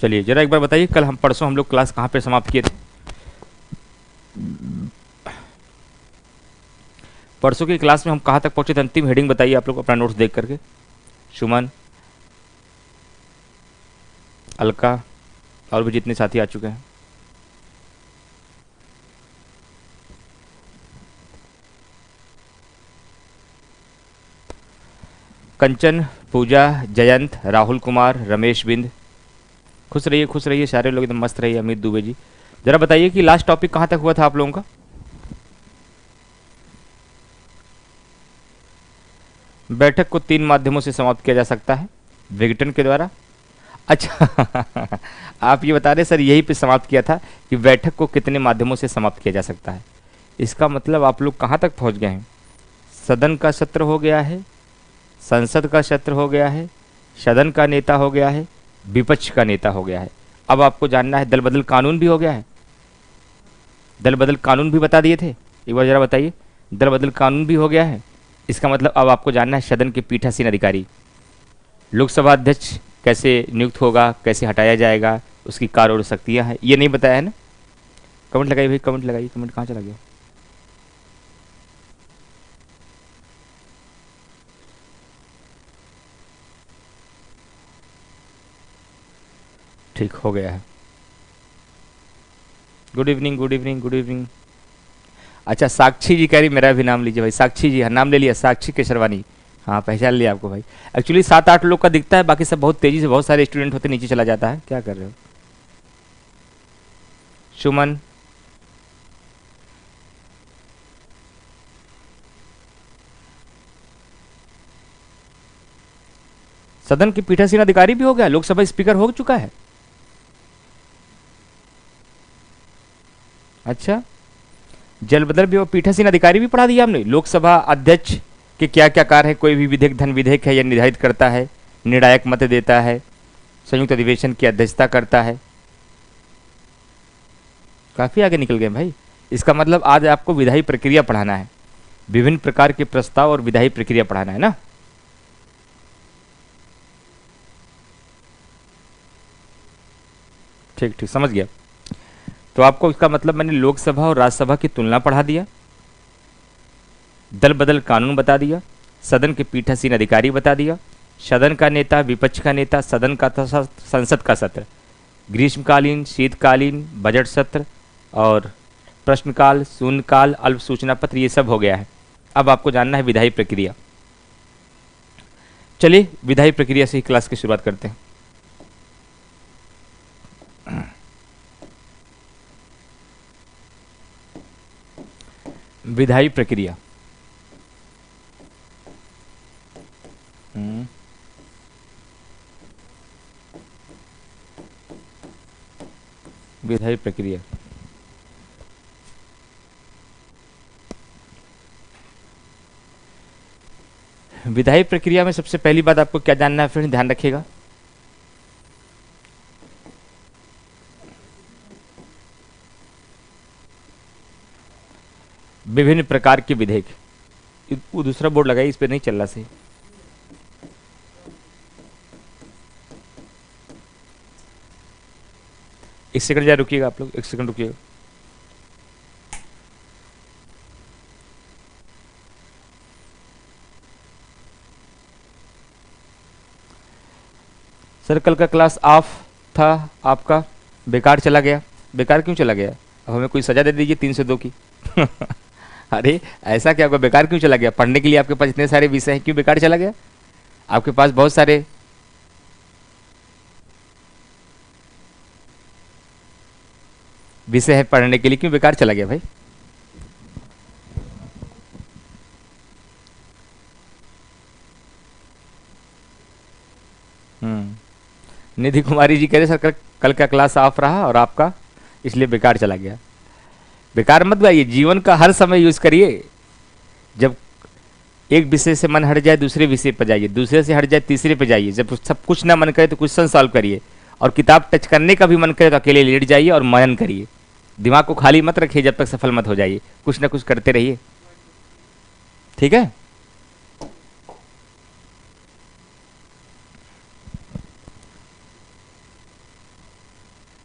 चलिए जरा एक बार बताइए, कल हम परसों हम लोग क्लास कहाँ पे समाप्त किए थे? परसों की क्लास में हम कहाँ तक पहुंचे थे? अंतिम हेडिंग बताइए आप लोग अपना नोट्स देख करके। सुमन, अलका और भी जितने साथी आ चुके हैं। कंचन, पूजा, जयंत, राहुल कुमार, रमेश बिंद, खुश रहिए सारे लोग, एकदम मस्त रहिए। अमित दुबे जी, जरा बताइए कि लास्ट टॉपिक कहाँ तक हुआ था आप लोगों का? बैठक को 3 माध्यमों से समाप्त किया जा सकता है। विघटन के द्वारा। अच्छा आप ये बता रहे सर यही पे समाप्त किया था कि बैठक को कितने माध्यमों से समाप्त किया जा सकता है। इसका मतलब आप लोग कहाँ तक पहुँच गए हैं? सदन का सत्र हो गया है, संसद का सत्र हो गया है, सदन का नेता हो गया है, विपक्ष का नेता हो गया है। अब आपको जानना है दल बदल कानून भी हो गया है। दल बदल कानून भी बता दिए थे, एक बार जरा बताइए। दल बदल कानून भी हो गया है। इसका मतलब अब आपको जानना है सदन के पीठासीन अधिकारी, लोकसभा अध्यक्ष कैसे नियुक्त होगा, कैसे हटाया जाएगा, उसकी कार्य और शक्तियाँ हैं, ये नहीं बताया है ना? कमेंट लगाइए भाई, कमेंट लगाइए। कमेंट कहाँ चला गया? ठीक हो गया है। Good evening, good evening, good evening. अच्छा साक्षी जी कह रही मेरा भी नाम लीजिए भाई। साक्षी जी, हाँ नाम ले लिया, साक्षी केशरवानी। हाँ पहचान लिया आपको भाई। एक्चुअली 7-8 लोग का दिखता है, बाकी सब बहुत तेजी से, बहुत सारे स्टूडेंट होते नीचे चला जाता है। क्या कर रहे हो? सुमन, सदन के पीठासीन अधिकारी भी हो गया, लोकसभा स्पीकर हो चुका है। अच्छा, जल बदल भी और पीठासीन अधिकारी भी पढ़ा दिया हमने। लोकसभा अध्यक्ष के क्या क्या कार्य है, कोई भी विधेयक धन विधेयक है यह निर्धारित करता है, निर्णायक मत देता है, संयुक्त अधिवेशन की अध्यक्षता करता है। काफी आगे निकल गए भाई। इसका मतलब आज आपको विधायी प्रक्रिया पढ़ाना है, विभिन्न प्रकार के प्रस्ताव और विधायी प्रक्रिया पढ़ाना है ना। ठीक ठीक समझ गया। तो आपको इसका मतलब मैंने लोकसभा और राज्यसभा की तुलना पढ़ा दिया, दल बदल कानून बता दिया, सदन के पीठासीन अधिकारी बता दिया, सदन का नेता, विपक्ष का नेता, सदन का तथा संसद का सत्र, ग्रीष्मकालीन, शीतकालीन, बजट सत्र और प्रश्नकाल, शून्यकाल, अल्प सूचना पत्र, ये सब हो गया है। अब आपको जानना है विधायी प्रक्रिया। चलिए विधायी प्रक्रिया से ही क्लास की शुरुआत करते हैं। विधायी प्रक्रिया। विधायी प्रक्रिया। विधायी प्रक्रिया में सबसे पहली बात आपको क्या जानना है फ्रेंड, ध्यान रखिएगा। विभिन्न प्रकार के विधेयक। वो दूसरा बोर्ड लगाइए, इस पे नहीं चल रहा सही। एक सेकंड जरा रुकिएगा आप लोग, एक सेकंड रुकिएगा। सर कल का क्लास ऑफ था आपका, बेकार चला गया। बेकार क्यों चला गया? अब हमें कोई सजा दे दीजिए 302 की। अरे ऐसा क्या होगा, बेकार क्यों चला गया? पढ़ने के लिए आपके पास इतने सारे विषय हैं, क्यों बेकार चला गया? आपके पास बहुत सारे विषय है पढ़ने के लिए, क्यों बेकार चला गया भाई? निधि कुमारी जी कह रहे सर कल का क्लास ऑफ रहा और आपका इसलिए बेकार चला गया। बेकार मत गाइए, जीवन का हर समय यूज करिए। जब एक विषय से मन हट जाए दूसरे विषय पर जाइए, दूसरे से हट जाए तीसरे पे जाइए, जब सब कुछ ना मन करे तो क्वेश्चन सॉल्व करिए, और किताब टच करने का भी मन करे तो अकेले लेट जाइए और मनन करिए। दिमाग को खाली मत रखिए जब तक सफल मत हो जाइए, कुछ ना कुछ करते रहिए, ठीक है।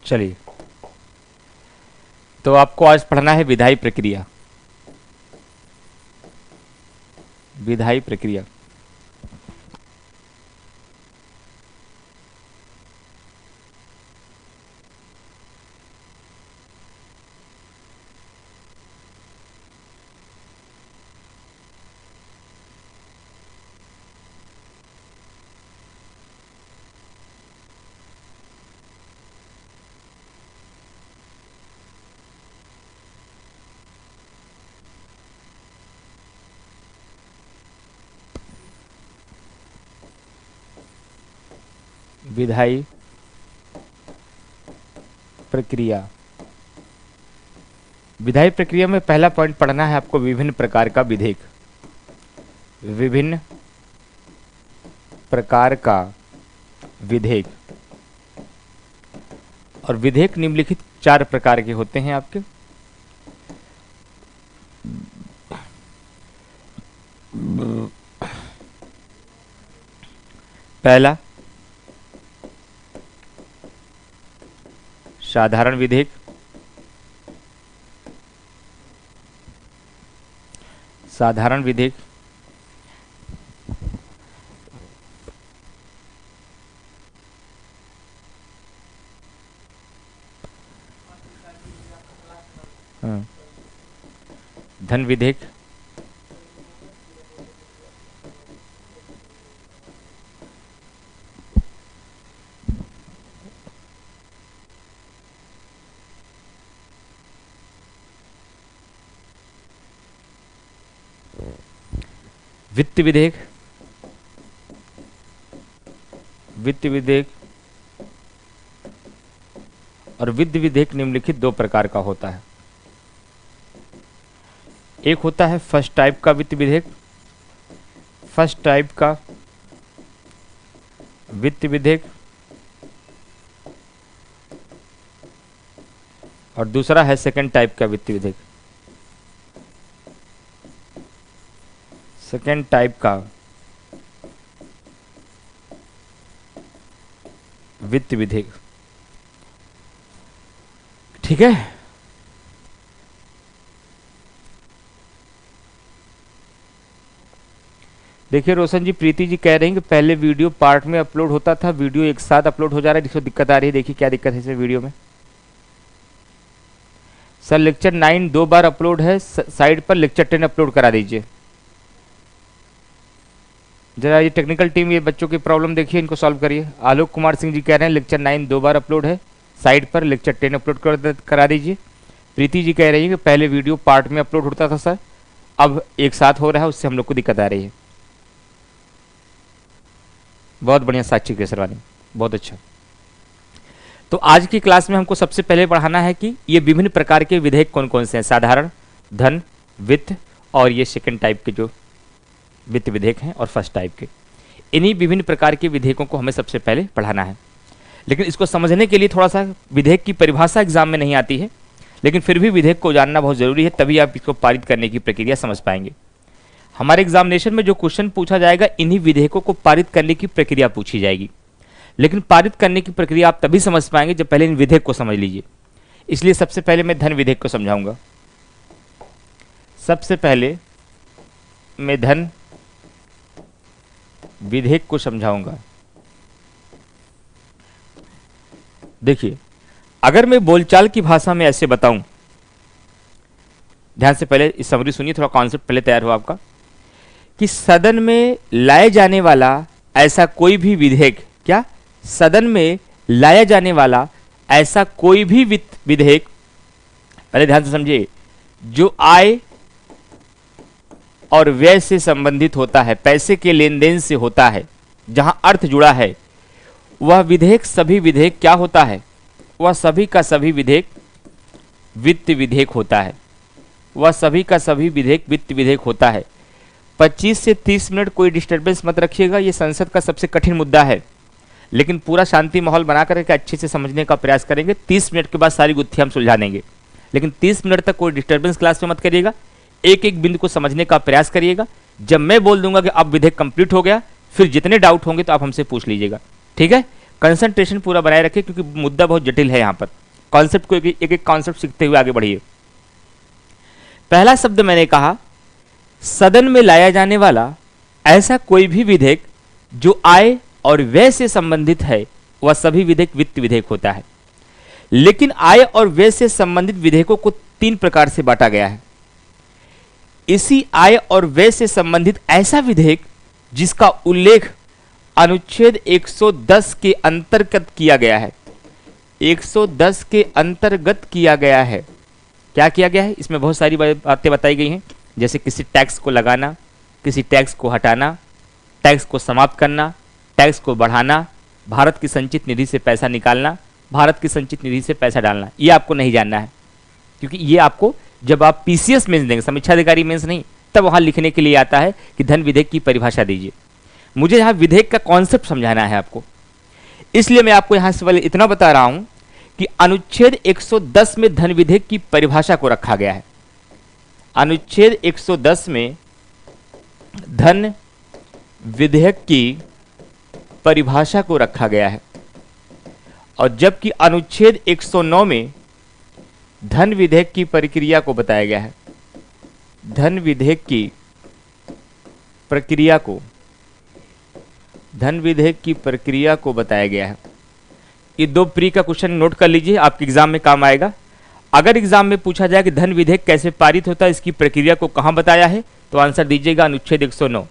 चलिए, तो आपको आज पढ़ना है विधायी प्रक्रिया। विधायी प्रक्रिया विधायी प्रक्रिया। विधायी प्रक्रिया में पहला पॉइंट पढ़ना है आपको विभिन्न प्रकार का विधेयक। विभिन्न प्रकार का विधेयक। और विधेयक निम्नलिखित 4 प्रकार के होते हैं आपके। पहला साधारण विधेयक। साधारण विधेयक। धन विधेयक। वित्त विधेयक। वित्त विधेयक और वित्त विधेयक निम्नलिखित 2 प्रकार का होता है। एक होता है फर्स्ट टाइप का वित्त विधेयक। फर्स्ट टाइप का वित्त विधेयक। और दूसरा है सेकंड टाइप का वित्त विधेयक। सेकेंड टाइप का वित्त विधेयक। ठीक है। देखिए रोशन जी, प्रीति जी कह रही हैं कि पहले वीडियो पार्ट में अपलोड होता था, वीडियो एक साथ अपलोड हो जा रहा है, जिसको दिक्कत आ रही है। देखिए क्या दिक्कत है इसमें वीडियो में। सर लेक्चर 9 2 बार अपलोड है, साइड पर लेक्चर 10 अपलोड करा दीजिए जरा। ये टेक्निकल टीम, ये बच्चों की प्रॉब्लम देखिए, इनको सॉल्व करिए। आलोक कुमार सिंह जी कह रहे हैं लेक्चर 9 2 बार अपलोड है, साइड पर लेक्चर 10 अपलोड करा दीजिए। प्रीति जी कह रही है कि पहले वीडियो पार्ट में अपलोड होता था सर, अब एक साथ हो रहा है, उससे हम लोग को दिक्कत आ रही है। बहुत बढ़िया साक्षी केसरवानी, बहुत अच्छा। तो आज की क्लास में हमको सबसे पहले पढ़ाना है कि ये विभिन्न प्रकार के विधेयक कौन कौन से हैं। साधारण, धन, वित्त और ये सेकंड टाइप के जो वित्त विधेयक हैं और फर्स्ट टाइप के। इन्हीं विभिन्न प्रकार के विधेयकों को हमें सबसे पहले पढ़ाना है। लेकिन इसको समझने के लिए थोड़ा सा विधेयक की परिभाषा एग्जाम में नहीं आती है, लेकिन फिर भी विधेयक को जानना बहुत जरूरी है, तभी आप इसको पारित करने की प्रक्रिया समझ पाएंगे। हमारे एग्जामिनेशन में जो क्वेश्चन पूछा जाएगा, इन्हीं विधेयकों को पारित करने की प्रक्रिया पूछी जाएगी। लेकिन पारित करने की प्रक्रिया आप तभी समझ पाएंगे जब पहले इन विधेयक को समझ लीजिए। इसलिए सबसे पहले मैं धन विधेयक को समझाऊंगा। सबसे पहले मैं धन विधेयक को समझाऊंगा। देखिए, अगर मैं बोलचाल की भाषा में ऐसे बताऊं, ध्यान से पहले इस समरी सुनिए, थोड़ा कॉन्सेप्ट पहले तैयार हो आपका, कि सदन में लाए जाने वाला ऐसा कोई भी विधेयक, क्या सदन में लाया जाने वाला ऐसा कोई भी विधेयक, पहले ध्यान से समझिए, जो आय और व्यय से संबंधित होता है, पैसे के लेन देन से होता है, जहां अर्थ जुड़ा है, वह विधेयक, सभी विधेयक क्या होता है, वह सभी का सभी विधेयक वित्त विधेयक होता है। वह सभी का सभी विधेयक वित्त विधेयक होता है। 25 से 30 मिनट कोई डिस्टर्बेंस मत रखिएगा, ये संसद का सबसे कठिन मुद्दा है, लेकिन पूरा शांति माहौल बना करके अच्छे से समझने का प्रयास करेंगे। 30 मिनट के बाद सारी गुत्थी हम सुलझा देंगे, लेकिन 30 मिनट तक कोई डिस्टर्बेंस क्लास में मत करिएगा। एक एक बिंदु को समझने का प्रयास करिएगा। जब मैं बोल दूंगा कि अब विधेयक कंप्लीट हो गया, फिर जितने डाउट होंगे तो आप हमसे पूछ लीजिएगा, ठीक है। कंसंट्रेशन पूरा बनाए रखें क्योंकि मुद्दा बहुत जटिल है। यहां पर कॉन्सेप्ट को एक एक कॉन्सेप्ट सीखते हुए आगे बढ़िए। पहला शब्द मैंने कहा, सदन में लाया जाने वाला ऐसा कोई भी विधेयक जो आय और व्यय से संबंधित है वह सभी विधेयक वित्त विधेयक होता है। लेकिन आय और व्यय से संबंधित विधेयकों को 3 प्रकार से बांटा गया है। इसी आय और व्यय से संबंधित ऐसा विधेयक जिसका उल्लेख अनुच्छेद 110 के अंतर्गत किया गया है, 110 के अंतर्गत किया गया है। क्या किया गया है? इसमें बहुत सारी बातें बताई गई हैं, जैसे किसी टैक्स को लगाना, किसी टैक्स को हटाना, टैक्स को समाप्त करना, टैक्स को बढ़ाना, भारत की संचित निधि से पैसा निकालना, भारत की संचित निधि से पैसा डालना। ये आपको नहीं जानना है क्योंकि ये आपको जब आप पीसीएस मेंस देंगे, समीक्षा अधिकारी मेंस नहीं, तब वहां लिखने के लिए आता है कि धन विधेयक की परिभाषा दीजिए। मुझे यहां विधेयक का कॉन्सेप्ट समझाना है आपको, इसलिए मैं आपको यहां से इतना बता रहा हूं कि अनुच्छेद 110 में धन विधेयक की परिभाषा को रखा गया है। अनुच्छेद 110 में धन विधेयक की परिभाषा को रखा गया है और जबकि अनुच्छेद 109 में धन विधेयक की प्रक्रिया को बताया गया है। धन विधेयक की प्रक्रिया को, धन विधेयक की प्रक्रिया को बताया गया है। ये 2 प्री का क्वेश्चन नोट कर लीजिए, आपके एग्जाम में काम आएगा। अगर एग्जाम में पूछा जाए कि धन विधेयक कैसे पारित होता है, इसकी प्रक्रिया को कहां बताया है, तो आंसर दीजिएगा अनुच्छेद 109।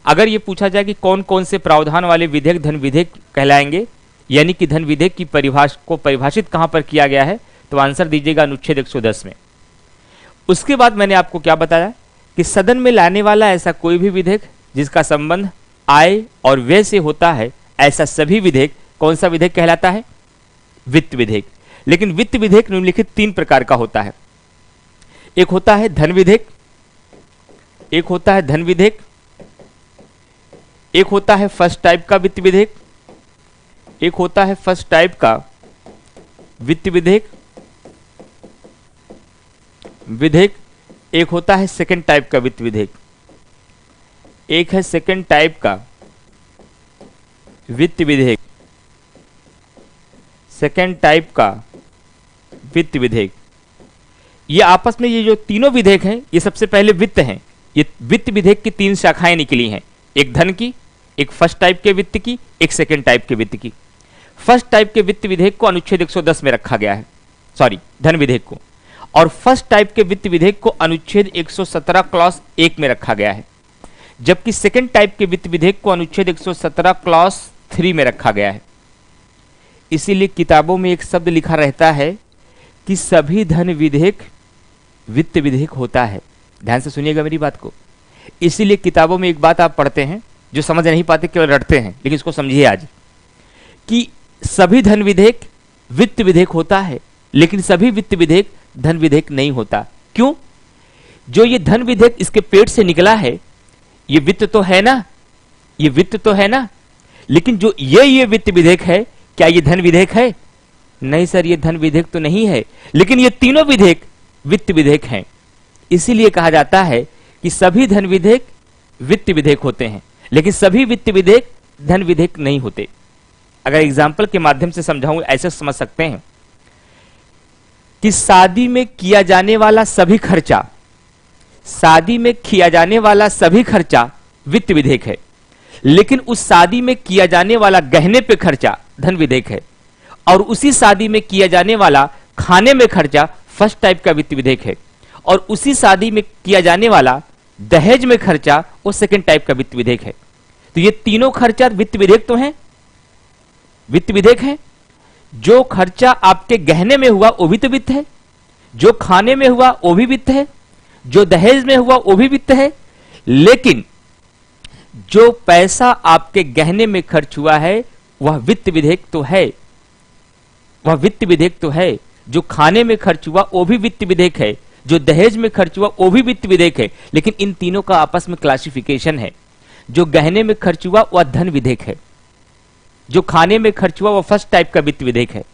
अगर ये पूछा जाए कि कौन कौन से प्रावधान वाले विधेयक धन विधेयक कहलाएंगे, यानी कि धन विधेयक की परिभाषा को परिभाषित कहां पर किया गया है, तो आंसर दीजिएगा अनुच्छेद 110 में। उसके बाद मैंने आपको क्या बताया कि सदन में लाने वाला ऐसा कोई भी विधेयक जिसका संबंध आय और व्यय से होता है, ऐसा सभी विधेयक कौन सा विधेयक कहलाता है? वित्त विधेयक। लेकिन वित्त विधेयक निम्नलिखित 3 प्रकार का होता है। एक होता है धन विधेयक, एक होता है धन विधेयक, एक होता है फर्स्ट टाइप का वित्त विधेयक, एक होता है फर्स्ट टाइप का वित्त विधेयक, एक होता है सेकंड टाइप का वित्त विधेयक। एक है सेकंड टाइप का वित्त विधेयक, सेकंड टाइप का वित्त विधेयक। ये आपस में ये जो तीनों विधेयक हैं, ये सबसे पहले वित्त हैं। ये वित्त विधेयक की 3 शाखाएं निकली हैं, एक धन की, एक फर्स्ट टाइप के वित्त की, एक सेकंड टाइप के वित्त की। फर्स्ट टाइप के वित्त विधेयक को अनुच्छेद 110 में रखा गया है, सॉरी धन विधेयक को, और फर्स्ट टाइप के वित्त विधेयक को अनुच्छेद 117 क्लॉज 1 में रखा गया है, जबकि सेकंड टाइप के वित्त विधेयक को अनुच्छेद 117 क्लॉज 3 में रखा गया है। इसीलिए किताबों में एक शब्द लिखा रहता है कि सभी धन विधेयक वित्त विधेयक होता है। ध्यान से सुनिएगा मेरी बात को। इसीलिए किताबों में एक बात आप पढ़ते हैं, जो समझ नहीं पाते केवल रटते हैं, लेकिन इसको समझिए आज कि सभी धन विधेयक वित्त विधेयक होता है, लेकिन सभी वित्त विधेयक धन विधेयक नहीं होता। क्यों? जो ये धन विधेयक इसके पेट से निकला है, ये वित्त तो है ना, ये वित्त तो है ना, लेकिन जो ये वित्त विधेयक है, क्या ये धन विधेयक है? नहीं सर, ये धन विधेयक तो नहीं है, लेकिन ये तीनों विधेयक वित्त विधेयक हैं। इसीलिए कहा जाता है कि सभी धन विधेयक वित्त विधेयक होते हैं, लेकिन सभी वित्त विधेयक धन विधेयक नहीं होते। अगर एग्जाम्पल के माध्यम से समझाऊं, ऐसे समझ सकते हैं कि शादी में किया जाने वाला सभी खर्चा, शादी में किया जाने वाला सभी खर्चा वित्त विधेयक है, लेकिन उस शादी में किया जाने वाला गहने पे खर्चा धन विधेयक है, और उसी शादी में किया जाने वाला खाने में खर्चा फर्स्ट टाइप का वित्त विधेयक है, और उसी शादी में किया जाने वाला दहेज में खर्चा वो सेकंड टाइप का वित्त विधेयक है। तो ये तीनों खर्चा वित्त विधेयक तो हैं, वित्त विधेयक है। जो खर्चा आपके गहने में हुआ वो भी तो वित्त है, जो खाने में हुआ वो भी वित्त है, जो दहेज में हुआ वो भी वित्त है, लेकिन जो पैसा आपके गहने में खर्च हुआ है वह वित्त विधेयक तो है, वह वित्त विधेयक तो है। जो खाने में खर्च हुआ वो भी वित्त विधेयक है, जो दहेज में खर्च हुआ वो भी वित्त विधेयक है, लेकिन इन तीनों का आपस में क्लासिफिकेशन है। जो गहने में खर्च हुआ वह धन विधेयक है, जो खाने में खर्च हुआ वो फर्स्ट टाइप का वित्त विधेयक है,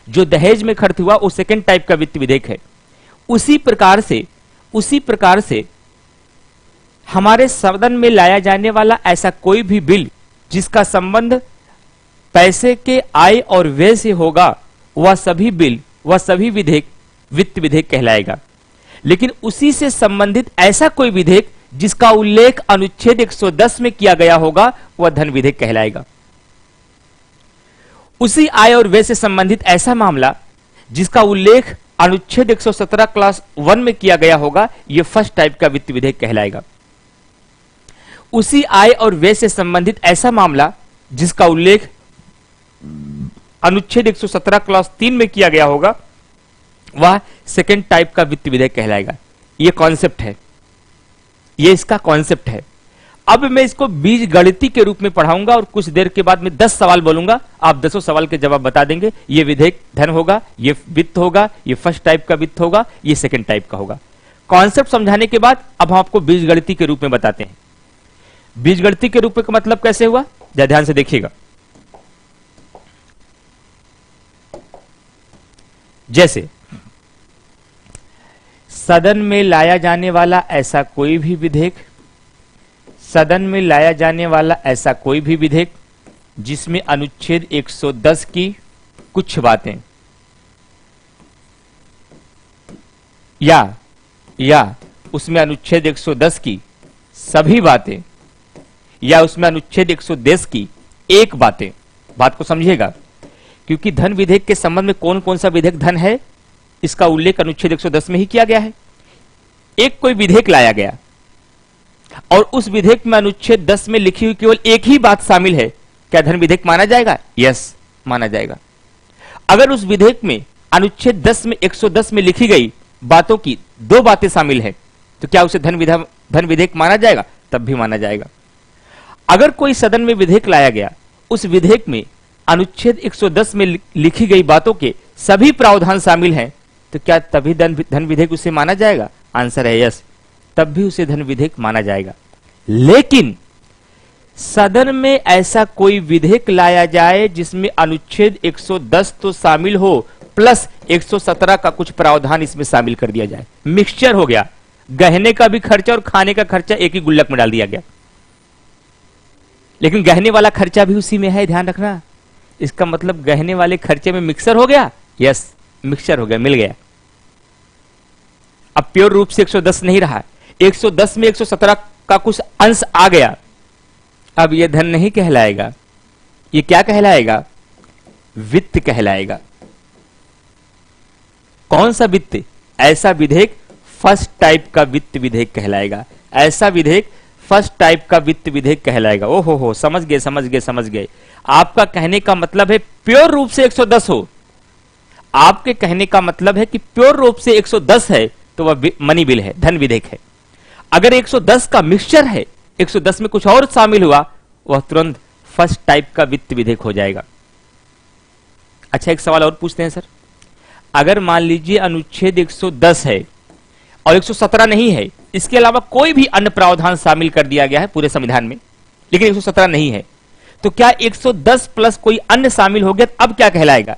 जो दहेज में खर्च हुआ वो सेकंड टाइप का वित्त विधेयक है। उसी प्रकार से हमारे सदन में लाया जाने वाला ऐसा कोई भी बिल जिसका संबंध पैसे के आय और व्यय से होगा वह सभी बिल, वह सभी विधेयक वित्त विधेयक कहलाएगा। लेकिन उसी से संबंधित ऐसा कोई विधेयक जिसका उल्लेख अनुच्छेद 110 में किया गया होगा वह धन विधेयक कहलाएगा। उसी आय और व्यय से संबंधित ऐसा मामला जिसका उल्लेख अनुच्छेद 117 क्लास 1 में किया गया होगा यह फर्स्ट टाइप का वित्त विधेयक कहलाएगा। उसी आय और व्यय से संबंधित ऐसा मामला जिसका उल्लेख अनुच्छेद 117 क्लास 3 में किया गया होगा वह सेकेंड टाइप का वित्त विधेयक कहलाएगा। यह कॉन्सेप्ट है, यह इसका कॉन्सेप्ट है। अब मैं इसको बीज गणिती के रूप में पढ़ाऊंगा और कुछ देर के बाद मैं 10 सवाल बोलूंगा, आप 10 सवाल के जवाब बता देंगे। यह विधेयक धन होगा, यह वित्त होगा, यह फर्स्ट टाइप का वित्त होगा, यह सेकेंड टाइप का होगा। कॉन्सेप्ट समझाने के बाद अब हम आपको बीज गणिती के रूप में बताते हैं। बीज गणिती के रूप में का मतलब कैसे हुआ, जरा ध्यान से देखिएगा। जैसे सदन में लाया जाने वाला ऐसा कोई भी विधेयक, सदन में लाया जाने वाला ऐसा कोई भी विधेयक जिसमें अनुच्छेद 110 की कुछ बातें या उसमें अनुच्छेद 110 की सभी बातें या उसमें अनुच्छेद 110 की एक बातें, बात को समझिएगा, क्योंकि धन विधेयक के संबंध में कौन कौन सा विधेयक धन है इसका उल्लेख अनुच्छेद 110 में ही किया गया है। एक कोई विधेयक लाया गया और उस विधेयक में अनुच्छेद 10 में लिखी हुई केवल एक ही बात शामिल है, क्या धन विधेयक माना जाएगा? यस, माना जाएगा। अगर उस विधेयक में अनुच्छेद 10 में 110 में लिखी गई बातों की दो बातें शामिल है तो क्या उसे धन विधेयक माना जाएगा? तब भी माना जाएगा। अगर कोई सदन में विधेयक लाया गया, उस विधेयक में अनुच्छेद 110 में लिखी गई बातों के सभी प्रावधान शामिल हैं तो क्या तभी धन विधेयक उसे माना जाएगा? आंसर है यस, तब भी उसे धन विधेयक माना जाएगा। लेकिन सदन में ऐसा कोई विधेयक लाया जाए जिसमें अनुच्छेद 110 तो शामिल हो प्लस 117 का कुछ प्रावधान इसमें शामिल कर दिया जाए, मिक्सचर हो गया, गहने का भी खर्चा और खाने का खर्चा एक ही गुल्लक में डाल दिया गया, लेकिन गहने वाला खर्चा भी उसी में है, ध्यान रखना। इसका मतलब गहने वाले खर्चे में मिक्सर हो गया, यस मिक्सचर हो गया, मिल गया। अब प्योर रूप से 110 नहीं रहा, 110 में 117 का कुछ अंश आ गया, अब यह धन नहीं कहलाएगा, यह क्या कहलाएगा? वित्त कहलाएगा। कौन सा वित्त? ऐसा विधेयक फर्स्ट टाइप का वित्त विधेयक कहलाएगा। ऐसा विधेयक फर्स्ट टाइप का वित्त विधेयक कहलाएगा। ओहो हो, समझ गए समझ गए समझ गए। आपका कहने का मतलब है प्योर रूप से 110 हो, आपके कहने का मतलब है कि प्योर रूप से 110 है तो वह मनी बिल है, धन विधेयक है। अगर 110 का मिक्सचर है, 110 में कुछ और शामिल हुआ, वह तुरंत फर्स्ट टाइप का वित्त विधेयक हो जाएगा। अच्छा, एक सवाल और पूछते हैं सर। अगर मान लीजिए अनुच्छेद 110 है और 117 नहीं है, इसके अलावा कोई भी अन्य प्रावधान शामिल कर दिया गया है पूरे संविधान में, लेकिन 117 नहीं है, तो क्या 110 प्लस कोई अन्य शामिल हो गया, अब क्या कहलाएगा?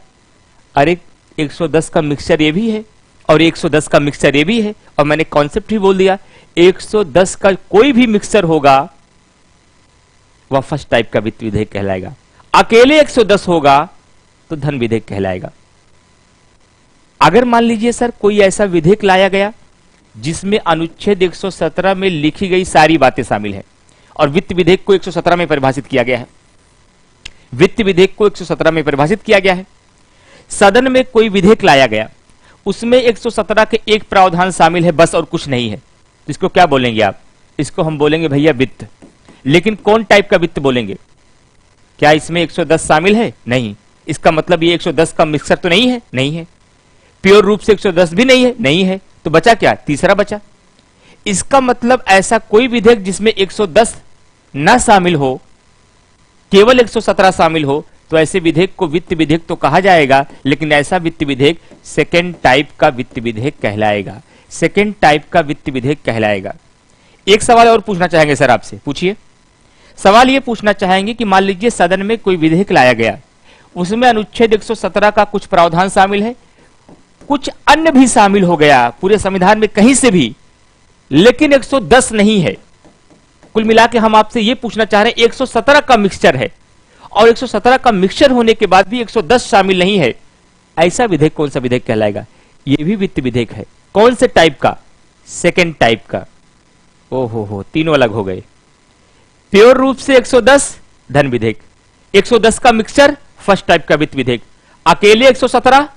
अरे 110 का मिक्सचर ये भी है और 110 का मिक्सचर ये भी है, और मैंने कॉन्सेप्ट ही बोल दिया, 110 का कोई भी मिक्सचर होगा वह फर्स्ट टाइप का वित्त विधेयक कहलाएगा। अकेले 110 होगा तो धन विधेयक कहलाएगा। अगर मान लीजिए सर कोई ऐसा विधेयक लाया गया जिसमें अनुच्छेद 117 में लिखी गई सारी बातें शामिल हैं और वित्त विधेयक को 117 में परिभाषित किया गया है, वित्त विधेयक को 117 में परिभाषित किया गया है। सदन में कोई विधेयक लाया गया, उसमें 117 के एक प्रावधान शामिल है बस और कुछ नहीं है, तो इसको क्या बोलेंगे आप? इसको हम बोलेंगे भैया वित्त। लेकिन कौन टाइप का वित्त बोलेंगे? क्या इसमें 110 शामिल है? नहीं। इसका मतलब ये 110 का मिक्सर तो नहीं है, नहीं है। प्योर रूप से 110 भी नहीं है, नहीं है। तो बचा क्या? तीसरा बचा। इसका मतलब ऐसा कोई विधेयक जिसमें 110 न शामिल हो, केवल 117 शामिल हो, तो ऐसे विधेयक को वित्त विधेयक तो कहा जाएगा, लेकिन ऐसा वित्त विधेयक सेकेंड टाइप का वित्त विधेयक कहलाएगा। सेकेंड टाइप का वित्त विधेयक कहलाएगा। एक सवाल और पूछना चाहेंगे सर आपसे, पूछिए। सवाल ये पूछना चाहेंगे कि मान लीजिए सदन में कोई विधेयक लाया गया, उसमें अनुच्छेद 117 का कुछ प्रावधान शामिल है, कुछ अन्य भी शामिल हो गया पूरे संविधान में कहीं से भी, लेकिन 110 नहीं है। कुल मिला के हम आपसे यह पूछना चाह रहे हैं 117 का मिक्सचर है और 117 का मिक्सचर होने के बाद भी 110 शामिल नहीं है, ऐसा विधेयक कौन सा विधेयक कहलाएगा? यह भी वित्त विधेयक है। कौन से टाइप का? सेकेंड टाइप का। ओहो, तीनों अलग हो गए। प्योर रूप से 110 धन विधेयक, 110 का मिक्सचर फर्स्ट टाइप का वित्त विधेयक, अकेले 117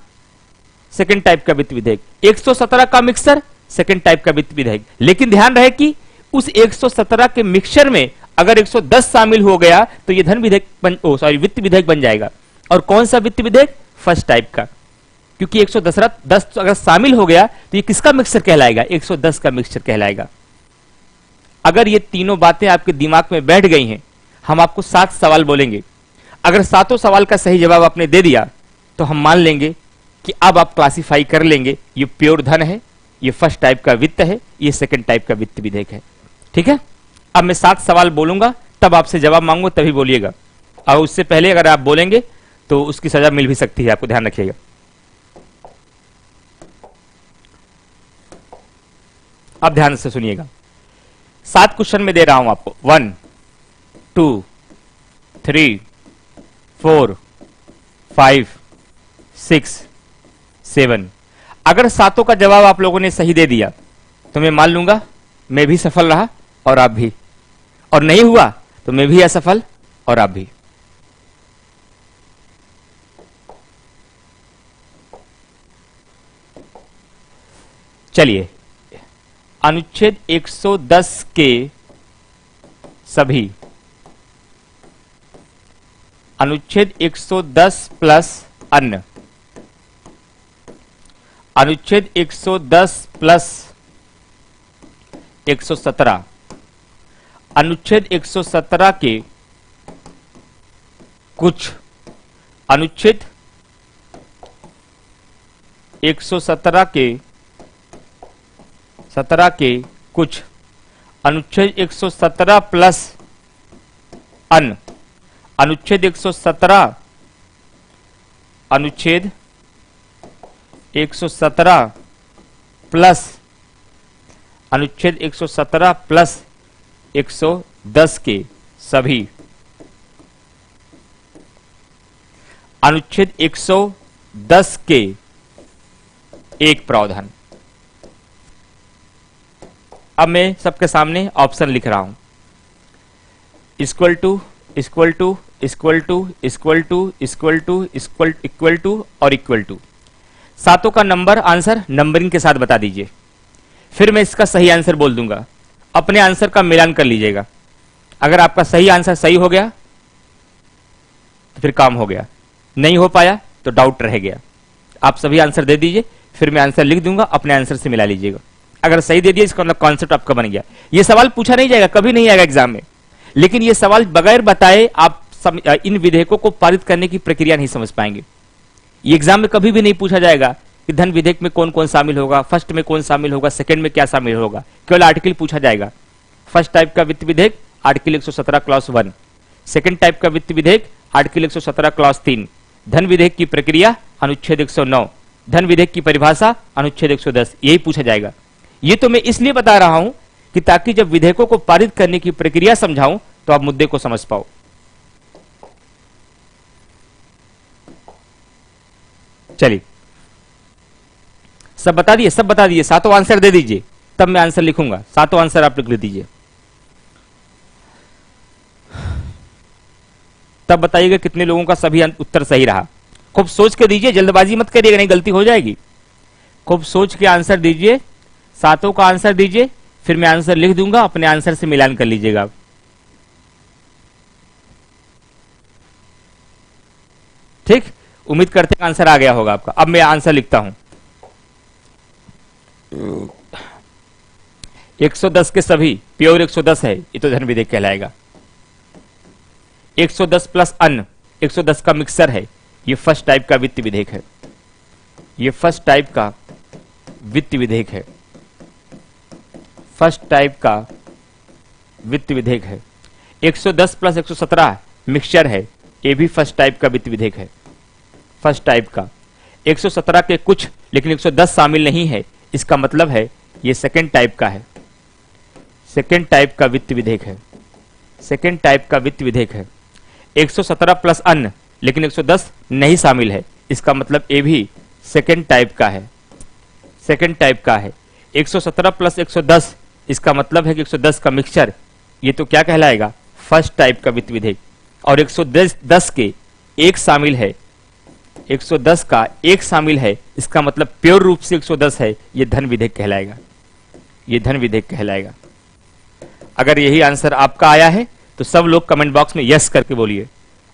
सेकेंड टाइप का वित्त विधेयक, 117 का मिक्सचर सेकेंड टाइप का वित्त विधेयक। लेकिन ध्यान रहे कि उस 117 के मिक्सचर में अगर 110 शामिल हो गया तो ये धन विधेयक वित्त विधेयक बन जाएगा। और कौन सा वित्त विधेयक? फर्स्ट टाइप का, क्योंकि 110 अगर शामिल हो गया तो ये किसका मिक्सचर कहलाएगा? 110 का मिक्सचर कहलाएगा। अगर ये तीनों बातें आपके दिमाग में बैठ गई हैं, हम आपको 7 सवाल बोलेंगे। अगर सातों सवाल का सही जवाब आपने दे दिया तो हम मान लेंगे कि अब आप क्लासिफाई कर लेंगे, ये प्योर धन है, ये फर्स्ट टाइप का वित्त है, ये सेकंड टाइप का वित्त विधेयक है। ठीक है, अब मैं 7 सवाल बोलूंगा, तब आपसे जवाब मांगूंगा, तभी बोलिएगा। और उससे पहले अगर आप बोलेंगे तो उसकी सजा मिल भी सकती है आपको, ध्यान रखिएगा। अब ध्यान से सुनिएगा, 7 क्वेश्चन में दे रहा हूं आपको, 1 2 3 4 5 6 7। अगर सातों का जवाब आप लोगों ने सही दे दिया तो मैं मान लूंगा मैं भी सफल रहा और आप भी, और नहीं हुआ तो मैं भी असफल और आप भी। चलिए, अनुच्छेद 110 के सभी, अनुच्छेद 110 प्लस अन्य, अनुच्छेद 110 प्लस 117, अनुच्छेद 117 के कुछ, अनुच्छेद 117 के 17 के कुछ, अनुच्छेद 117 प्लस अन्य, अनुच्छेद 117, अनुच्छेद 117 प्लस, अनुच्छेद 117 प्लस 110 के सभी, अनुच्छेद 110 के एक प्रावधान। अब मैं सबके सामने ऑप्शन लिख रहा हूं, equal to equal to equal to equal to equal to equal to और इक्वल टू। सातों का नंबर आंसर नंबरिंग के साथ बता दीजिए, फिर मैं इसका सही आंसर बोल दूंगा, अपने आंसर का मिलान कर लीजिएगा। अगर आपका सही आंसर सही हो गया तो फिर काम हो गया, नहीं हो पाया तो डाउट रह गया। आप सभी आंसर दे दीजिए, फिर मैं आंसर लिख दूंगा, अपने आंसर से मिला लीजिएगा। अगर सही दे दिया इसका मतलब कॉन्सेप्ट आपका बन गया। ये सवाल पूछा नहीं जाएगा, कभी नहीं आएगा एग्जाम में, लेकिन ये सवाल बगैर बताए आप इन विधेयकों को पारित करने की प्रक्रिया नहीं समझ पाएंगे। ये एग्जाम में कभी भी नहीं पूछा जाएगा कि धन विधेयक में कौन कौन शामिल होगा, फर्स्ट में कौन शामिल होगा, सेकंड में क्या शामिल होगा, केवल आर्टिकल पूछा जाएगा। फर्स्ट टाइप का वित्त विधेयक आर्टिकल 117 क्लॉज 1, सेकंड टाइप का वित्त विधेयक आर्टिकल 117 क्लॉज 3, धन विधेयक की प्रक्रिया अनुच्छेद 109, धन विधेयक की परिभाषा अनुच्छेद 110, यही पूछा जाएगा। ये तो मैं इसलिए बता रहा हूं कि ताकि जब विधेयकों को पारित करने की प्रक्रिया समझाऊं तो आप मुद्दे को समझ पाओ। चलिए, सब बता दिए, सब बता दिए, सातों आंसर दे दीजिए, तब मैं आंसर लिखूंगा। सातों आंसर आप लिख दीजिए, तब बताइएगा कितने लोगों का सभी उत्तर सही रहा। खूब सोच के दीजिए, जल्दबाजी मत करिएगा, नहीं गलती हो जाएगी। खूब सोच के आंसर दीजिए, सातों का आंसर दीजिए, फिर मैं आंसर लिख दूंगा, अपने आंसर से मिलान कर लीजिएगा। ठीक, उम्मीद करते हैं आंसर आ गया होगा आपका। अब मैं आंसर लिखता हूं, 110 के सभी, प्योर 110 है, ये तो धन विधेयक कहलाएगा। 110 प्लस अन्य, 110 का मिक्सर है, ये फर्स्ट टाइप का वित्त विधेयक है, ये फर्स्ट टाइप का वित्त विधेयक है, फर्स्ट टाइप का वित्त विधेयक है। 110 प्लस 117 मिक्सचर है, ये भी फर्स्ट टाइप का वित्त विधेयक है, फर्स्ट टाइप का। 117 के कुछ लेकिन 110 शामिल नहीं है, इसका मतलब है ये सेकेंड टाइप का है, सेकेंड टाइप का वित्त विधेयक है, सेकेंड टाइप का वित्त विधेयक है। 117 प्लस अन्य, लेकिन 110 नहीं शामिल है, इसका मतलब ए भी सेकेंड टाइप का है, सेकेंड टाइप का है। 117 प्लस 110, इसका मतलब है कि 110 का मिक्सचर, ये तो क्या कहलाएगा, फर्स्ट टाइप का वित्त विधेयक। और 110 के एक शामिल है, 110 का एक शामिल है, इसका मतलब प्योर रूप से 110 है, ये धन विधेयक कहलाएगा, ये धन विधेयक कहलाएगा। अगर यही आंसर आपका आया है तो सब लोग कमेंट बॉक्स में यस करके बोलिए।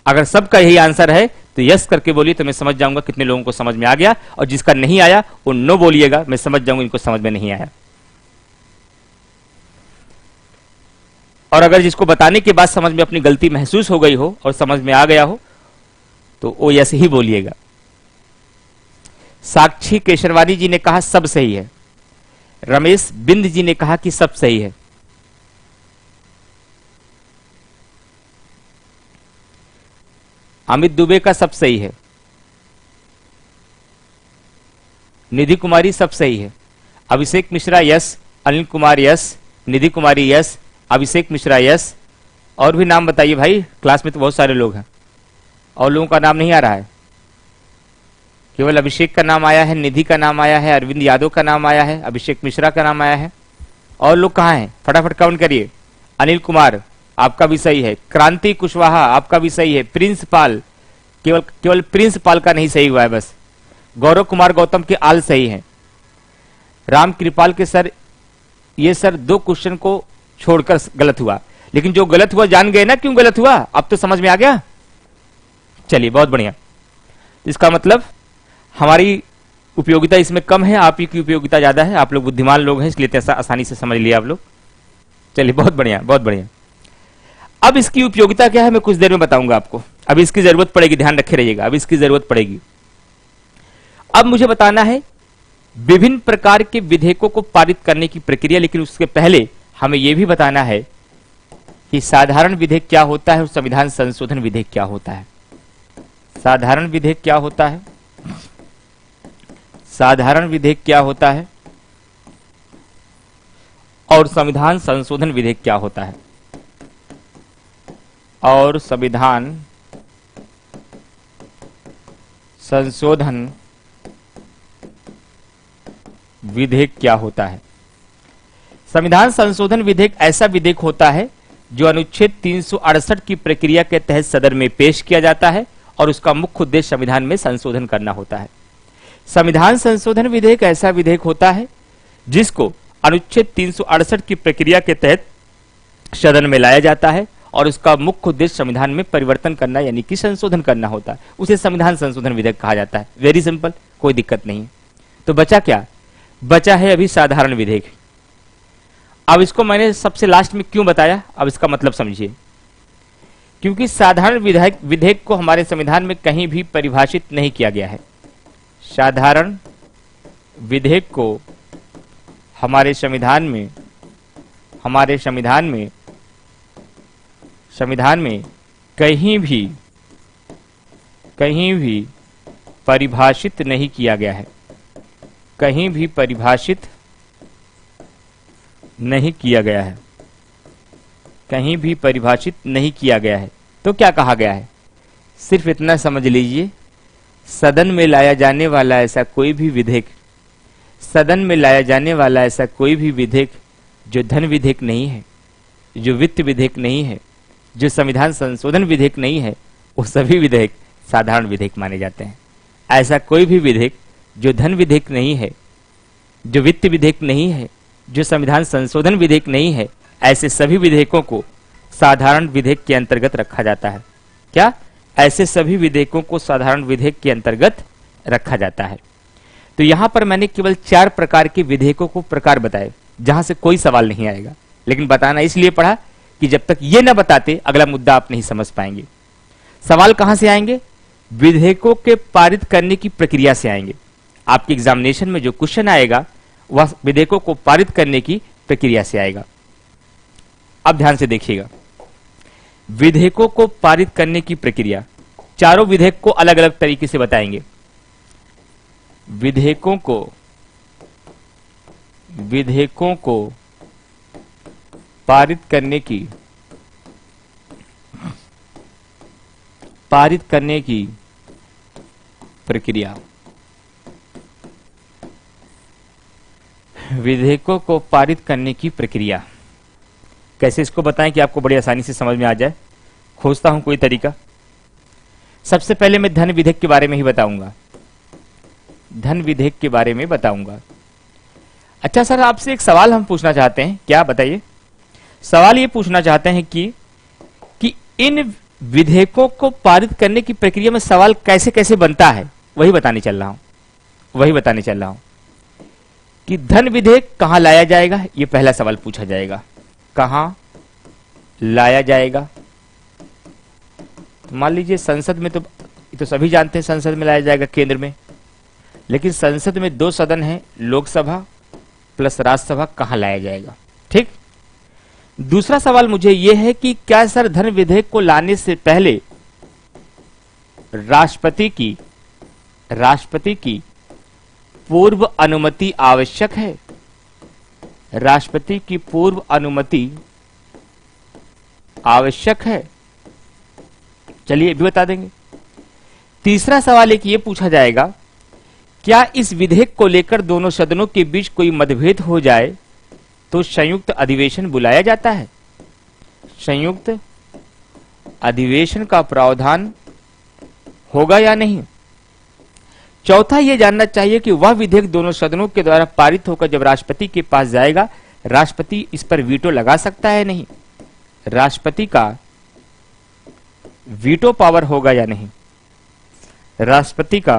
अगर सबका यही आंसर है तो यस करके बोलिए, तो मैं समझ जाऊंगा कितने लोगों को समझ में आ गया, और जिसका नहीं आया वो नो बोलिएगा, मैं समझ जाऊंगा इनको समझ में नहीं आया। और अगर जिसको बताने के बाद समझ में अपनी गलती महसूस हो गई हो और समझ में आ गया हो तो वो यस ही बोलिएगा। साक्षी केशरवानी जी ने कहा सब सही है। रमेश बिंद जी ने कहा कि सब सही है। अमित दुबे का सब सही है। निधि कुमारी सब सही है। अभिषेक मिश्रा यस, अनिल कुमार यस, निधि कुमारी यस, अभिषेक मिश्रा यस। और भी नाम बताइए भाई, क्लास में तो बहुत सारे लोग हैं, और लोगों का नाम नहीं आ रहा है, केवल अभिषेक का नाम आया है, निधि का नाम आया है, अरविंद यादव का नाम आया है, अभिषेक मिश्रा का नाम आया है। और लोग कहाँ हैं, फटाफट काउंट करिए। अनिल कुमार आपका भी सही है, क्रांति कुशवाहा आपका भी सही है, प्रिंस पाल, केवल प्रिंस पाल का नहीं सही हुआ है बस। गौरव कुमार गौतम के आल सही हैं। राम कृपाल के सर, ये सर 2 क्वेश्चन को छोड़कर गलत हुआ, लेकिन जो गलत हुआ जान गए ना क्यों गलत हुआ, अब तो समझ में आ गया। चलिए बहुत बढ़िया, इसका मतलब हमारी उपयोगिता इसमें कम है, आप ही की उपयोगिता ज्यादा है, आप लोग बुद्धिमान लोग हैं इसलिए ऐसा आसानी से समझ लिया आप लोग। चलिए बहुत बढ़िया, बहुत बढ़िया। अब इसकी उपयोगिता क्या है मैं कुछ देर में बताऊंगा आपको, अब इसकी जरूरत पड़ेगी, ध्यान रखे रहिएगा, अब इसकी जरूरत पड़ेगी। अब मुझे बताना है विभिन्न प्रकार के विधेयकों को पारित करने की प्रक्रिया, लेकिन उसके पहले हमें यह भी बताना है कि साधारण विधेयक क्या होता है और संविधान संशोधन विधेयक क्या होता है। साधारण विधेयक क्या होता है, साधारण विधेयक क्या होता है और संविधान संशोधन विधेयक क्या होता है, और संविधान संशोधन विधेयक क्या होता है। संविधान संशोधन विधेयक ऐसा विधेयक होता है जो अनुच्छेद 368 की प्रक्रिया के तहत सदन में पेश किया जाता है और उसका मुख्य उद्देश्य संविधान में संशोधन करना होता है। संविधान संशोधन विधेयक ऐसा विधेयक होता है जिसको अनुच्छेद 368 की प्रक्रिया के तहत सदन में लाया जाता है और उसका मुख्य उद्देश्य संविधान में परिवर्तन करना यानी कि संशोधन करना होता है, उसे संविधान संशोधन विधेयक कहा जाता है। वेरी सिंपल, कोई दिक्कत नहीं है। तो बचा क्या, बचा है अभी साधारण विधेयक। अब इसको मैंने सबसे लास्ट में क्यों बताया, अब इसका मतलब समझिए। क्योंकि साधारण विधेयक को हमारे संविधान में कहीं भी परिभाषित नहीं किया गया है। साधारण विधेयक को हमारे संविधान में कहीं भी परिभाषित नहीं किया गया है, कहीं भी परिभाषित नहीं किया गया है, कहीं भी परिभाषित नहीं किया गया है। तो क्या कहा गया है, सिर्फ इतना समझ लीजिए, सदन में लाया जाने वाला ऐसा कोई भी विधेयक, सदन में लाया जाने वाला ऐसा कोई भी विधेयक जो धन विधेयक नहीं है, जो वित्त विधेयक नहीं है, जो संविधान संशोधन विधेयक नहीं है, वो सभी विधेयक साधारण विधेयक माने जाते हैं। ऐसा कोई भी विधेयक जो धन विधेयक नहीं है, जो वित्त विधेयक नहीं है, जो संविधान संशोधन विधेयक नहीं है, ऐसे सभी विधेयकों को साधारण विधेयक के अंतर्गत रखा जाता है। क्या, ऐसे सभी विधेयकों को साधारण विधेयक के अंतर्गत रखा जाता है। तो यहां पर मैंने केवल 4 प्रकार के विधेयकों को प्रकार बताए जहां से कोई सवाल नहीं आएगा, लेकिन बताना इसलिए पड़ा कि जब तक ये ना बताते अगला मुद्दा आप नहीं समझ पाएंगे। सवाल कहां से आएंगे, विधेयकों के पारित करने की प्रक्रिया से आएंगे। आपके एग्जामिनेशन में जो क्वेश्चन आएगा वह विधेयकों को पारित करने की प्रक्रिया से आएगा। अब ध्यान से देखिएगा, विधेयकों को पारित करने की प्रक्रिया, चारों विधेयक को अलग अलग तरीके से बताएंगे। विधेयकों को पारित करने की पारित करने की प्रक्रिया, विधेयकों को पारित करने की प्रक्रिया। कैसे इसको बताएं कि आपको बड़ी आसानी से समझ में आ जाए। खोजता हूं कोई तरीका। सबसे पहले मैं धन विधेयक के बारे में ही बताऊंगा, धन विधेयक के बारे में बताऊंगा। अच्छा सर, आपसे एक सवाल हम पूछना चाहते हैं। क्या बताइए? सवाल ये पूछना चाहते हैं कि इन विधेयकों को पारित करने की प्रक्रिया में सवाल कैसे कैसे बनता है, वही बताने चल रहा हूं कि धन विधेयक कहां लाया जाएगा, ये पहला सवाल पूछा जाएगा। कहां लाया जाएगा? मान लीजिए संसद में, तो सभी जानते हैं संसद में लाया जाएगा, केंद्र में। लेकिन संसद में 2 सदन है, लोकसभा प्लस राज्यसभा, कहां लाया जाएगा? ठीक। दूसरा सवाल मुझे यह है कि क्या सर धन विधेयक को लाने से पहले राष्ट्रपति की पूर्व अनुमति आवश्यक है? राष्ट्रपति की पूर्व अनुमति आवश्यक है? चलिए भी बता देंगे। तीसरा सवाल एक ये पूछा जाएगा, क्या इस विधेयक को लेकर दोनों सदनों के बीच कोई मतभेद हो जाए तो संयुक्त अधिवेशन बुलाया जाता है? संयुक्त अधिवेशन का प्रावधान होगा या नहीं? चौथा यह जानना चाहिए कि वह विधेयक दोनों सदनों के द्वारा पारित होकर जब राष्ट्रपति के पास जाएगा, राष्ट्रपति इस पर वीटो लगा सकता है नहीं? राष्ट्रपति का वीटो पावर होगा या नहीं? राष्ट्रपति का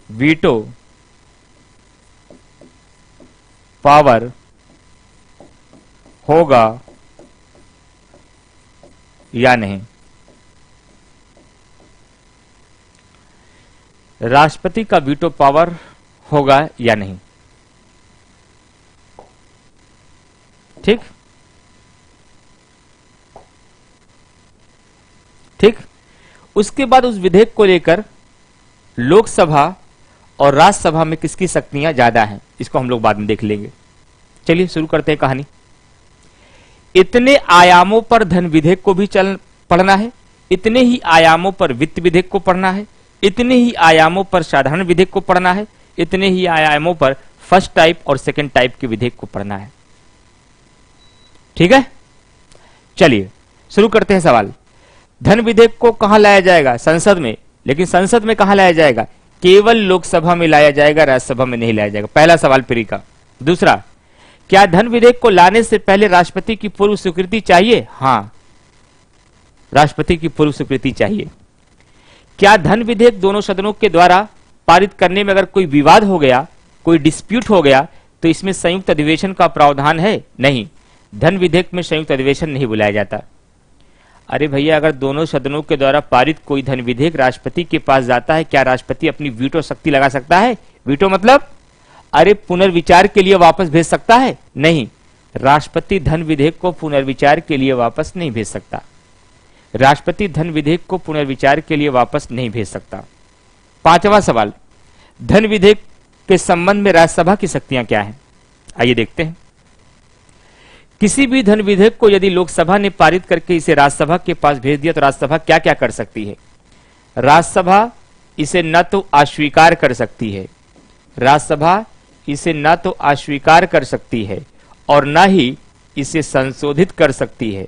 वीटो पावर होगा या नहीं? राष्ट्रपति का वीटो पावर होगा या नहीं? ठीक ठीक। उसके बाद उस विधेयक को लेकर लोकसभा और राज्यसभा में किसकी शक्तियां ज्यादा हैं, इसको हम लोग बाद में देख लेंगे। चलिए शुरू करते हैं कहानी। इतने आयामों पर धन विधेयक को भी पढ़ना है, इतने ही आयामों पर वित्त विधेयक को पढ़ना है, इतने ही आयामों पर साधारण विधेयक को पढ़ना है, इतने ही आयामों पर फर्स्ट टाइप और सेकंड टाइप के विधेयक को पढ़ना है। ठीक है, चलिए शुरू करते हैं सवाल। धन विधेयक को कहां लाया जाएगा? संसद में। लेकिन संसद में कहां लाया जाएगा? केवल लोकसभा में लाया जाएगा, राज्यसभा में नहीं लाया जाएगा। पहला सवाल प्री का। दूसरा, क्या धन विधेयक को लाने से पहले राष्ट्रपति की पूर्व स्वीकृति चाहिए? हां, राष्ट्रपति की पूर्व स्वीकृति चाहिए। क्या धन विधेयक दोनों सदनों के द्वारा पारित करने में अगर कोई विवाद हो गया, कोई डिस्प्यूट हो गया, तो इसमें संयुक्त अधिवेशन का प्रावधान है? नहीं, धन विधेयक में संयुक्त अधिवेशन नहीं बुलाया जाता। अरे भैया, अगर दोनों सदनों के द्वारा पारित कोई धन विधेयक राष्ट्रपति के पास जाता है, क्या राष्ट्रपति अपनी वीटो शक्ति लगा सकता है? वीटो मतलब अरे पुनर्विचार के लिए वापस भेज सकता है? नहीं, राष्ट्रपति धन विधेयक को पुनर्विचार के लिए वापस नहीं भेज सकता। राष्ट्रपति धन विधेयक को पुनर्विचार के लिए वापस नहीं भेज सकता। पांचवा सवाल, धन विधेयक के संबंध में राज्यसभा की शक्तियां क्या हैं? आइए देखते हैं। किसी भी धन विधेयक को यदि लोकसभा ने पारित करके इसे राज्यसभा के पास भेज दिया तो राज्यसभा क्या क्या कर सकती है? राज्यसभा इसे न तो अस्वीकार कर सकती है, राज्यसभा इसे न तो अस्वीकार कर सकती है और न ही इसे संशोधित कर सकती है,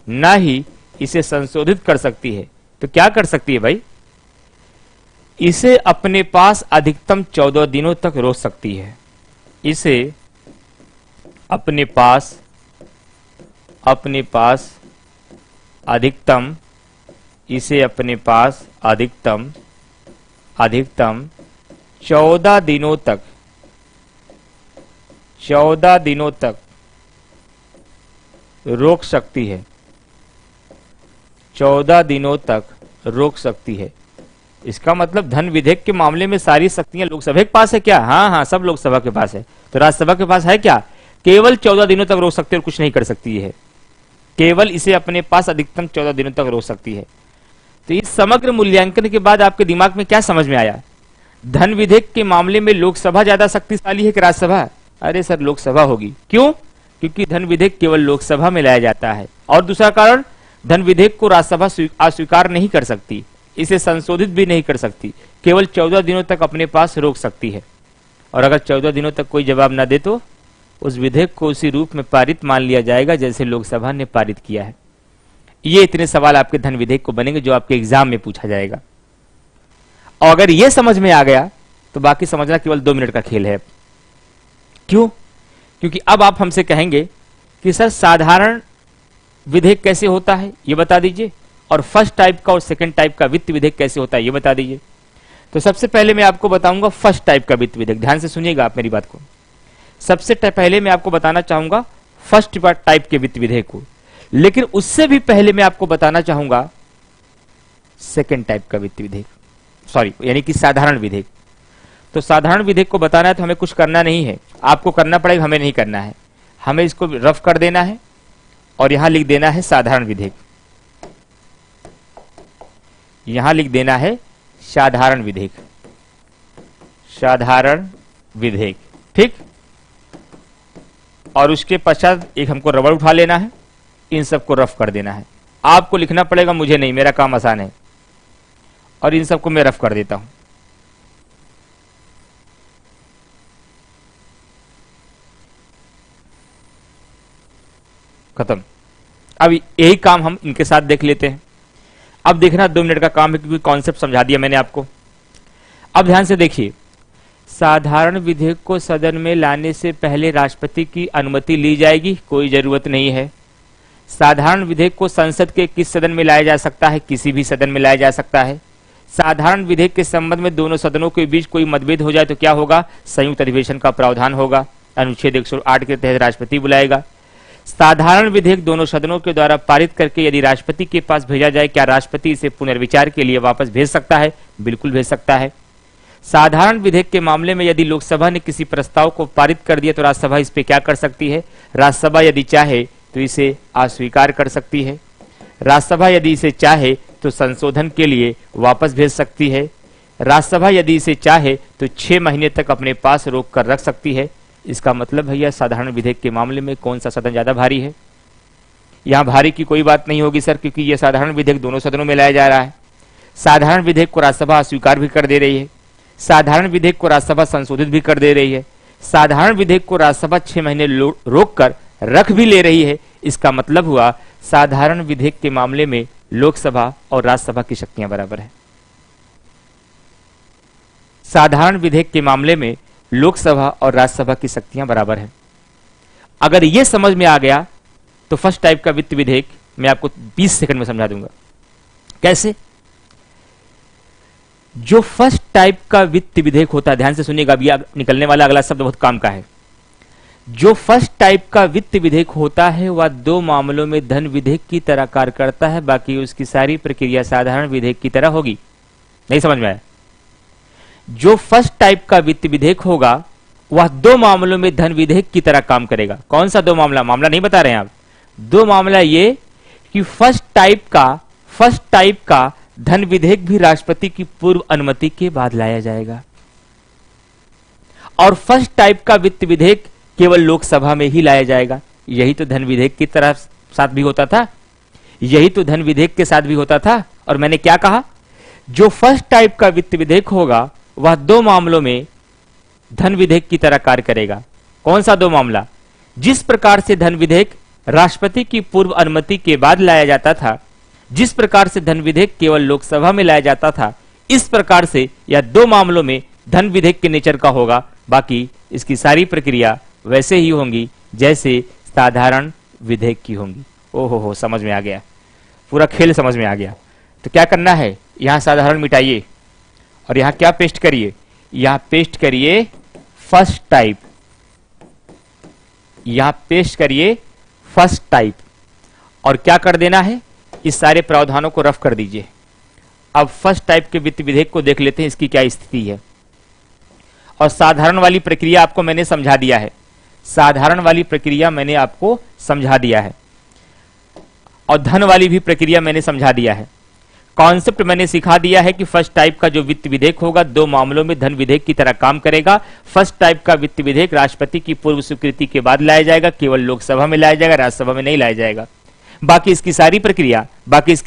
न ही इसे संशोधित कर सकती है। तो क्या कर सकती है भाई? इसे अपने पास अधिकतम 14 दिनों तक रोक सकती है। इसे अपने पास अधिकतम 14 दिनों तक रोक सकती है। 14 दिनों तक रोक सकती है। इसका मतलब धन विधेयक के मामले में सारी शक्तियां लोकसभा के पास है क्या? हाँ, सब लोकसभा के पास है। तो राज्यसभा के पास है क्या? केवल 14 दिनों तक रोक सकती है और कुछ नहीं कर सकती है। केवल इसे अपने पास अधिकतम 14 दिनों तक रोक सकती है। तो इस समग्र मूल्यांकन के बाद आपके दिमाग में क्या समझ में आया? धन विधेयक के मामले में लोकसभा ज्यादा शक्तिशाली है कि राज्यसभा? अरे सर, लोकसभा होगी। क्यों? क्योंकि धन विधेयक केवल लोकसभा में लाया जाता है। और दूसरा कारण, धन विधेयक को राज्यसभा अस्वीकार नहीं कर सकती, इसे संशोधित भी नहीं कर सकती, केवल 14 दिनों तक अपने पास रोक सकती है। और अगर 14 दिनों तक कोई जवाब न दे तो उस विधेयक को उसी रूप में पारित मान लिया जाएगा जैसे लोकसभा ने पारित किया है। ये इतने सवाल आपके धन विधेयक को बनेंगे जो आपके एग्जाम में पूछा जाएगा। और अगर ये समझ में आ गया तो बाकी समझना केवल 2 मिनट का खेल है। क्यों? क्योंकि अब आप हमसे कहेंगे कि सर साधारण विधेयक कैसे होता है ये बता दीजिए, और फर्स्ट टाइप का और सेकंड टाइप का वित्त विधेयक कैसे होता है ये बता दीजिए। तो सबसे पहले मैं आपको बताऊंगा फर्स्ट टाइप का वित्त विधेयक। ध्यान से सुनिएगा आप मेरी बात को। सबसे पहले मैं आपको बताना चाहूंगा फर्स्ट टाइप के वित्त विधेयक को, लेकिन उससे भी पहले मैं आपको बताना चाहूंगा सेकंड टाइप का वित्त विधेयक, सॉरी यानी कि साधारण विधेयक। तो साधारण विधेयक को बताना है तो हमें कुछ करना नहीं है, आपको करना पड़ेगा, हमें नहीं करना है। हमें इसको रफ कर देना है और यहां लिख देना है साधारण विधेयक, यहां लिख देना है साधारण विधेयक, साधारण विधेयक, ठीक। और उसके पश्चात एक हमको रबड़ उठा लेना है, इन सबको रफ कर देना है। आपको लिखना पड़ेगा, मुझे नहीं, मेरा काम आसान है। और इन सबको मैं रफ कर देता हूं। खत्म। अब यही काम हम इनके साथ देख लेते हैं। अब देखना 2 मिनट का काम है क्योंकि कॉन्सेप्ट समझा दिया मैंने आपको। अब ध्यान से देखिए, साधारण विधेयक को सदन में लाने से पहले राष्ट्रपति की अनुमति ली जाएगी, कोई जरूरत नहीं है। साधारण विधेयक को संसद के किस सदन में लाया जा सकता है? किसी भी सदन में लाया जा सकता है। साधारण विधेयक के संबंध में दोनों सदनों के बीच कोई मतभेद हो जाए तो क्या होगा? संयुक्त अधिवेशन का प्रावधान होगा। अनुच्छेद 108 के तहत राष्ट्रपति बुलाएगा। साधारण विधेयक दोनों सदनों के द्वारा पारित करके यदि राष्ट्रपति के पास भेजा जाए, क्या राष्ट्रपति इसे पुनर्विचार के लिए वापस भेज सकता है? बिल्कुल भेज सकता है। साधारण विधेयक के मामले में यदि लोकसभा ने किसी प्रस्ताव को पारित कर दिया तो राज्यसभा इस पे क्या कर सकती है? राज्यसभा यदि चाहे तो इसे अस्वीकार कर सकती है। राज्यसभा यदि इसे चाहे तो संशोधन के लिए वापस भेज सकती है। राज्यसभा यदि इसे चाहे तो 6 महीने तक अपने पास रोक कर रख सकती है। इसका मतलब भैया साधारण विधेयक के मामले में कौन सा सदन ज्यादा भारी है? यहां भारी की कोई बात नहीं होगी सर, क्योंकि यह साधारण विधेयक दोनों सदनों में लाया जा रहा है। साधारण विधेयक को राज्यसभा अस्वीकार भी कर दे रही है, साधारण विधेयक को राज्यसभा संशोधित भी कर दे रही है, साधारण विधेयक को राज्यसभा 6 महीने रोक कर रख भी ले रही है। इसका मतलब हुआ साधारण विधेयक के मामले में लोकसभा और राज्यसभा की शक्तियां बराबर है। साधारण विधेयक के मामले में लोकसभा और राज्यसभा की शक्तियां बराबर है। अगर यह समझ में आ गया तो फर्स्ट टाइप का वित्त विधेयक मैं आपको 20 सेकंड में समझा दूंगा। कैसे? जो फर्स्ट टाइप का वित्त विधेयक होता है, ध्यान से सुनिएगा, अभी निकलने वाला अगला शब्द बहुत काम का है। जो फर्स्ट टाइप का वित्त विधेयक होता है वह 2 मामलों में धन विधेयक की तरह कार्य करता है, बाकी उसकी सारी प्रक्रिया साधारण विधेयक की तरह होगी। नहीं समझ में आया? जो फर्स्ट टाइप का वित्त विधेयक होगा वह 2 मामलों में धन विधेयक की तरह काम करेगा। कौन सा 2 मामला? मामला नहीं बता रहे हैं आप। 2 मामला ये कि फर्स्ट टाइप का धन विधेयक भी राष्ट्रपति की पूर्व अनुमति के बाद लाया जाएगा, और फर्स्ट टाइप का वित्त विधेयक केवल लोकसभा में ही लाया जाएगा। यही तो धन विधेयक की तरह साथ भी होता था, यही तो धन विधेयक के साथ भी होता था। और मैंने क्या कहा? जो फर्स्ट टाइप का वित्त विधेयक होगा वह 2 मामलों में धन विधेयक की तरह कार्य करेगा। कौन सा 2 मामला? जिस प्रकार से धन विधेयक राष्ट्रपति की पूर्व अनुमति के बाद लाया जाता था, जिस प्रकार से धन विधेयक केवल लोकसभा में लाया जाता था, इस प्रकार से यह 2 मामलों में धन विधेयक के नेचर का होगा। बाकी इसकी सारी प्रक्रिया वैसे ही होंगी जैसे साधारण विधेयक की होंगी। ओहो, समझ में आ गया, पूरा खेल समझ में आ गया। तो क्या करना है? यहां साधारण मिटाइए और यहां क्या पेस्ट करिए? यहां पेस्ट करिए फर्स्ट टाइप, यहां पेस्ट करिए फर्स्ट टाइप, और क्या कर देना है? इस सारे प्रावधानों को रफ कर दीजिए। अब फर्स्ट टाइप के वित्त विधेयक को देख लेते हैं, इसकी क्या स्थिति है। और साधारण वाली प्रक्रिया आपको मैंने समझा दिया है, साधारण वाली प्रक्रिया मैंने आपको समझा दिया है, और धन वाली भी प्रक्रिया मैंने समझा दिया है। कॉन्सेप्ट मैंने सिखा दिया है कि फर्स्ट टाइप का जो वित्त विधेयक होगा 2 मामलों में धन विधेयक की तरह काम करेगा। फर्स्ट टाइप का वित्त विधेयक राष्ट्रपति की पूर्व स्वीकृति के बाद लाया जाएगा, केवल लोकसभा में लाया जाएगा, राज्यसभा में नहीं लाया जाएगा। बाकी इसकी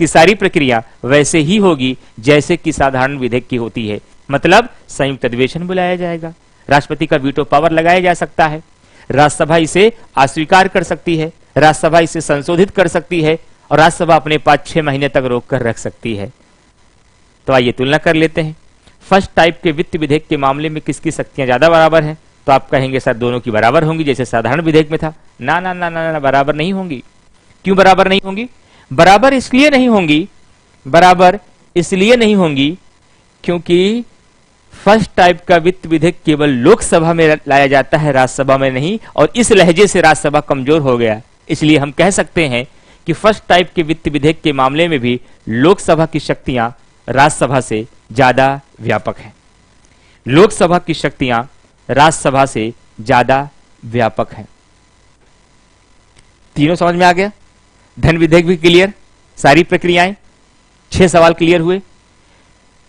सारी प्रक्रिया वैसे ही होगी जैसे कि साधारण विधेयक की होती है। मतलब संयुक्त अधिवेशन बुलाया जाएगा, राष्ट्रपति का वीटो पावर लगाया जा सकता है, राज्यसभा इसे अस्वीकार कर सकती है, राज्यसभा इसे संशोधित कर सकती है और राज्यसभा अपने पास 6 महीने तक रोक कर रख सकती है। तो आइए तुलना कर लेते हैं। फर्स्ट टाइप के वित्त विधेयक के मामले में किसकी शक्तियां ज्यादा बराबर हैं? तो आप कहेंगे सर दोनों की बराबर होंगी जैसे साधारण विधेयक में था। ना ना ना ना, ना बराबर नहीं होंगी। क्यों बराबर नहीं होंगी? बराबर इसलिए नहीं होंगी क्योंकि फर्स्ट टाइप का वित्त विधेयक केवल लोकसभा में लाया जाता है, राज्यसभा में नहीं, और इस लहजे से राज्यसभा कमजोर हो गया। इसलिए हम कह सकते हैं कि फर्स्ट टाइप के वित्त विधेयक के मामले में भी लोकसभा की शक्तियां राज्यसभा से ज्यादा व्यापक हैं। लोकसभा की शक्तियां राज्यसभा से ज्यादा व्यापक हैं। तीनों समझ में आ गया? धन विधेयक भी क्लियर, सारी प्रक्रियाएं, 6 सवाल क्लियर हुए।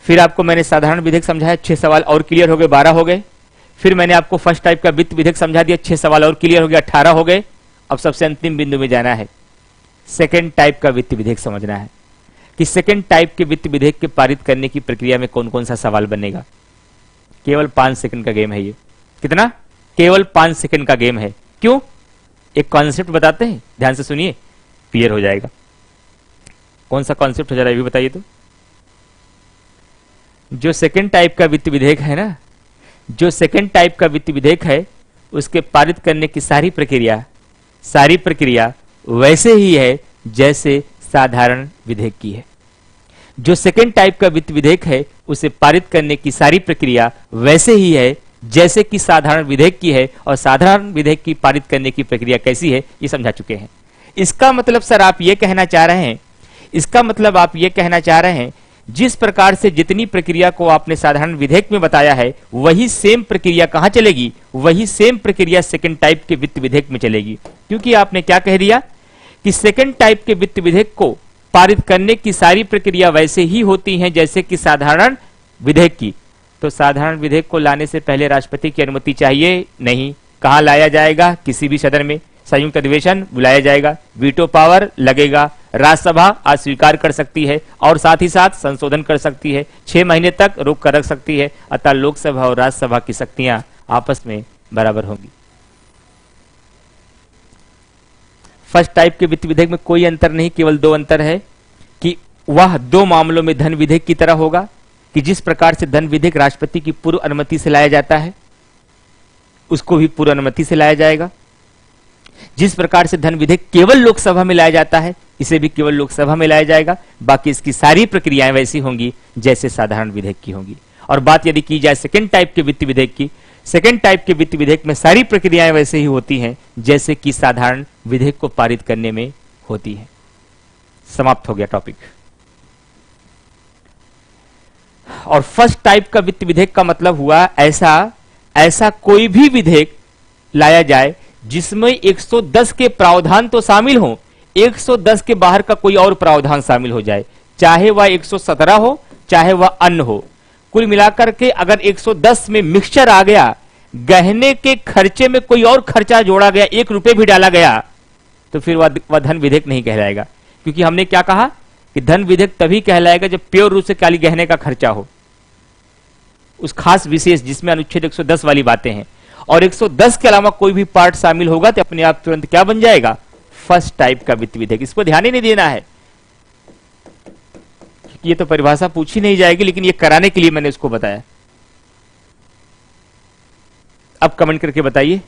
फिर आपको मैंने साधारण विधेयक समझाया, 6 सवाल और क्लियर हो गए, 12 हो गए। फिर मैंने आपको फर्स्ट टाइप का वित्त विधेयक समझा दिया, 6 सवाल और क्लियर हो गए, 18 हो गए। अब सबसे अंतिम बिंदु में जाना है, सेकेंड टाइप का वित्त विधेयक समझना है कि सेकेंड टाइप के वित्त विधेयक के पारित करने की प्रक्रिया में कौन कौन सा सवाल बनेगा। केवल 5 सेकंड का गेम है ये। कितना? केवल 5 सेकंड का गेम है। क्यों? एक कॉन्सेप्ट बताते हैं, ध्यान से सुनिए, क्लियर हो जाएगा। कौन सा कॉन्सेप्ट हो जा रहा है ये भी बताइए तो। जो सेकेंड टाइप का वित्त विधेयक है ना, जो सेकेंड टाइप का वित्त विधेयक है उसके पारित करने की सारी प्रक्रिया वैसे ही है जैसे साधारण विधेयक की है। जो सेकेंड टाइप का वित्त विधेयक है उसे पारित करने की सारी प्रक्रिया वैसे ही है जैसे कि साधारण विधेयक की है, और साधारण विधेयक की पारित करने की प्रक्रिया कैसी है ये समझा चुके हैं। इसका मतलब सर आप ये कहना चाह रहे हैं, जिस प्रकार से जितनी प्रक्रिया को आपने साधारण विधेयक में बताया है वही सेम प्रक्रिया कहां चलेगी? वही सेम प्रक्रिया सेकेंड टाइप के वित्त विधेयक में चलेगी। क्योंकि आपने क्या कह दिया कि सेकेंड टाइप के वित्त विधेयक को पारित करने की सारी प्रक्रिया वैसे ही होती है जैसे कि साधारण विधेयक की। तो साधारण विधेयक को लाने से पहले राष्ट्रपति की अनुमति चाहिए? नहीं। कहां लाया जाएगा? किसी भी सदन में, संयुक्त अधिवेशन बुलाया जाएगा, वीटो पावर लगेगा, राज्यसभा अस्वीकार कर सकती है और साथ ही साथ संशोधन कर सकती है, 6 महीने तक रोक कर रख सकती है। अतः लोकसभा और राज्यसभा की शक्तियां आपस में बराबर होंगी। फर्स्ट टाइप के वित्त विधेयक में कोई अंतर नहीं, केवल 2 अंतर है कि वह 2 मामलों में धन विधेयक की तरह होगा कि जिस प्रकार से धन विधेयक राष्ट्रपति की पूर्व अनुमति से लाया जाता है उसको भी पूर्व अनुमति से लाया जाएगा। जिस प्रकार से धन विधेयक केवल लोकसभा में लाया जाता है इसे भी केवल लोकसभा में लाया जाएगा। बाकी इसकी सारी प्रक्रियाएं वैसी होंगी जैसे साधारण विधेयक की होंगी। और बात यदि की जाए सेकेंड टाइप के वित्त विधेयक की, सेकेंड टाइप के वित्त विधेयक में सारी प्रक्रियाएं वैसे ही होती हैं जैसे कि साधारण विधेयक को पारित करने में होती है। समाप्त हो गया टॉपिक। और फर्स्ट टाइप का वित्त विधेयक का मतलब हुआ ऐसा कोई भी विधेयक लाया जाए जिसमें 110 के प्रावधान तो शामिल हो, 110 के बाहर का कोई और प्रावधान शामिल हो जाए, चाहे वह 117 हो चाहे वह अन्य हो। कुल मिलाकर के अगर 110 में मिक्सचर आ गया, गहने के खर्चे में कोई और खर्चा जोड़ा गया, 1 रुपए भी डाला गया, तो फिर वह धन विधेयक नहीं कहलाएगा। क्योंकि हमने क्या कहा कि धन विधेयक तभी कहलाएगा जब प्योर रूप से खाली गहने का खर्चा हो, उस खास विशेष जिसमें अनुच्छेद 110 वाली बातें हैं। और 110 के अलावा कोई भी पार्ट शामिल होगा तो अपने आप तुरंत क्या बन जाएगा? फर्स्ट टाइप का वित्त विधेयक। इसको ध्यान ही नहीं देना है, ये तो परिभाषा पूछी नहीं जाएगी, लेकिन ये कराने के लिए मैंने इसको बताया। अब कमेंट करके बताइए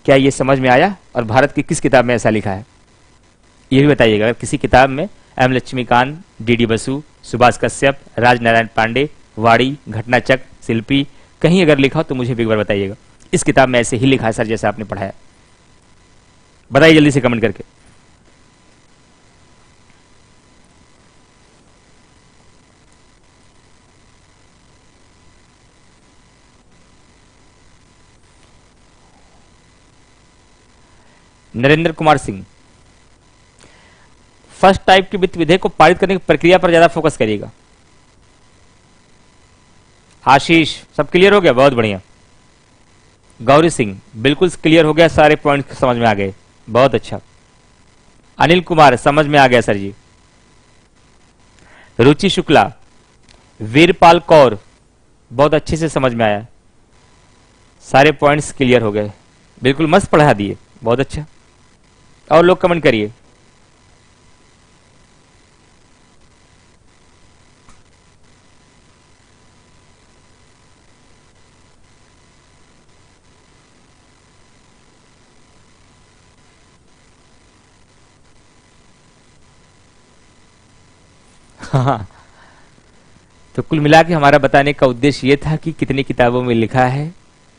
क्या ये समझ में आया और भारत की किस किताब में ऐसा लिखा है ये भी बताइएगा। अगर किसी किताब में एम लक्ष्मीकांत, डी बसु, सुभाष कश्यप, राजनारायण पांडे, वाड़ी, घटनाचक, शिल्पी कहीं अगर लिखा हो तो मुझे भी एक बार बताइएगा। इस किताब में ऐसे ही लिखा है सर जैसे आपने पढ़ाया। बताइए जल्दी से कमेंट करके। नरेंद्र कुमार सिंह, फर्स्ट टाइप के वित्त विधेयक को पारित करने की प्रक्रिया पर ज्यादा फोकस करिएगा। आशीष, सब क्लियर हो गया? बहुत बढ़िया। गौरी सिंह, बिल्कुल क्लियर हो गया, सारे पॉइंट समझ में आ गए, बहुत अच्छा। अनिल कुमार, समझ में आ गया सर जी। रुचि शुक्ला, वीरपाल कौर, बहुत अच्छे से समझ में आया, सारे पॉइंट्स क्लियर हो गए, बिल्कुल मस्त पढ़ा दिए, बहुत अच्छा। और लोग कमेंट करिए। हाँ, तो कुल मिला के हमारा बताने का उद्देश्य ये था कि कितनी किताबों में लिखा है,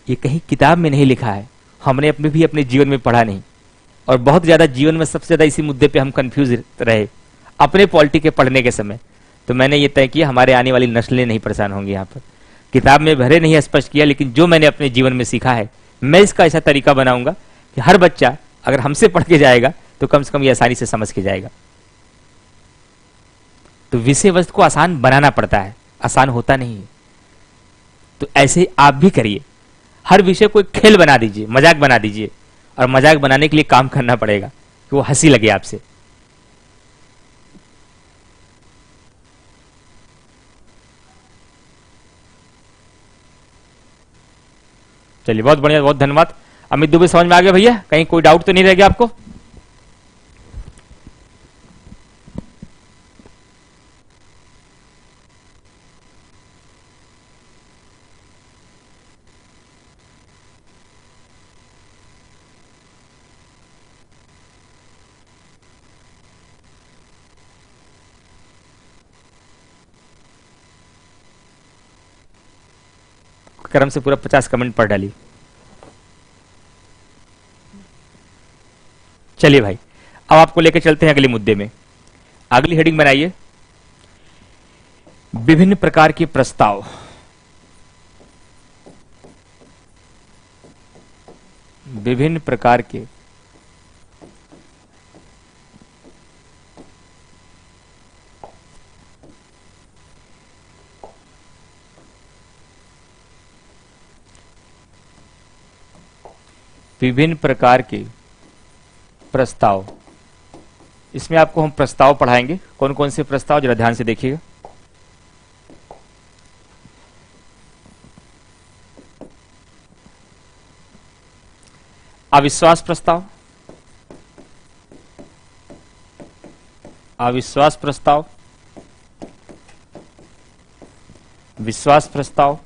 ये कहीं किताब में नहीं लिखा है, हमने अपने जीवन में पढ़ा नहीं। और बहुत ज्यादा जीवन में सबसे ज्यादा इसी मुद्दे पे हम कंफ्यूज रहे अपने पॉलिटी के पढ़ने के समय। तो मैंने ये तय किया हमारे आने वाली नस्लें नहीं परेशान होंगी। यहाँ पर किताब में भरे नहीं स्पष्ट किया, लेकिन जो मैंने अपने जीवन में सीखा है मैं इसका ऐसा तरीका बनाऊंगा कि हर बच्चा अगर हमसे पढ़ के जाएगा तो कम से कम ये आसानी से समझ के जाएगा। तो विषय वस्तु को आसान बनाना पड़ता है, आसान होता नहीं है। तो ऐसे आप भी करिए, हर विषय को एक खेल बना दीजिए, मजाक बना दीजिए, और मजाक बनाने के लिए काम करना पड़ेगा कि वो हंसी लगे आपसे। चलिए, बहुत बढ़िया, बहुत धन्यवाद। अमित दुबे, समझ में आ गया भैया? कहीं कोई डाउट तो नहीं रह गया आपको? क्रम से पूरा 50 कमेंट पढ़ डाली। चलिए भाई, अब आपको लेकर चलते हैं अगले मुद्दे में। अगली हेडिंग बनाइए, विभिन्न प्रकार के प्रस्ताव। विभिन्न प्रकार के विभिन्न प्रकार के प्रस्ताव। इसमें आपको हम प्रस्ताव पढ़ाएंगे। कौन कौन से प्रस्ताव, जरा ध्यान से देखिएगा। अविश्वास प्रस्ताव, अविश्वास प्रस्ताव, विश्वास प्रस्ताव,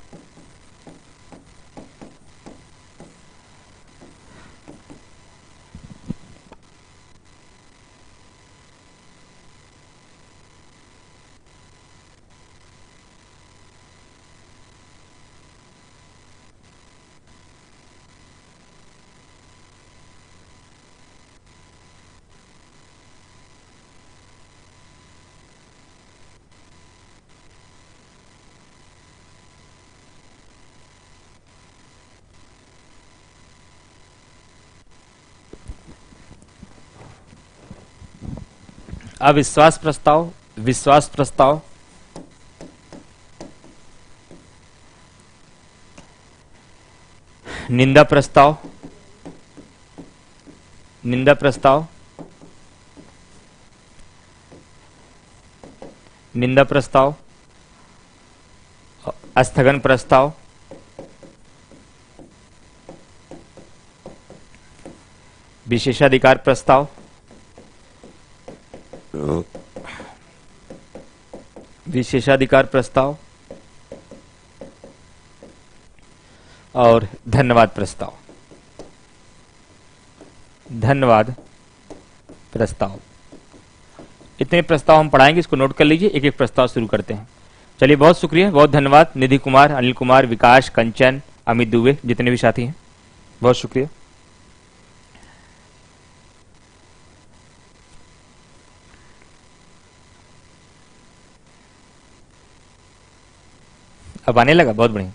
अविश्वास प्रस्ताव, विश्वास प्रस्ताव, निंदा प्रस्ताव, निंदा प्रस्ताव, निंदा प्रस्ताव, स्थगन प्रस्ताव, विशेषाधिकार प्रस्ताव, विशेषाधिकार प्रस्ताव और धन्यवाद प्रस्ताव। धन्यवाद प्रस्ताव, इतने प्रस्ताव हम पढ़ाएंगे, इसको नोट कर लीजिए। एक एक प्रस्ताव शुरू करते हैं। चलिए, बहुत शुक्रिया, बहुत धन्यवाद निधि कुमार, अनिल कुमार, विकास, कंचन, अमित दुबे, जितने भी साथी हैं, बहुत शुक्रिया। अब आने लगा, बहुत बढ़िया।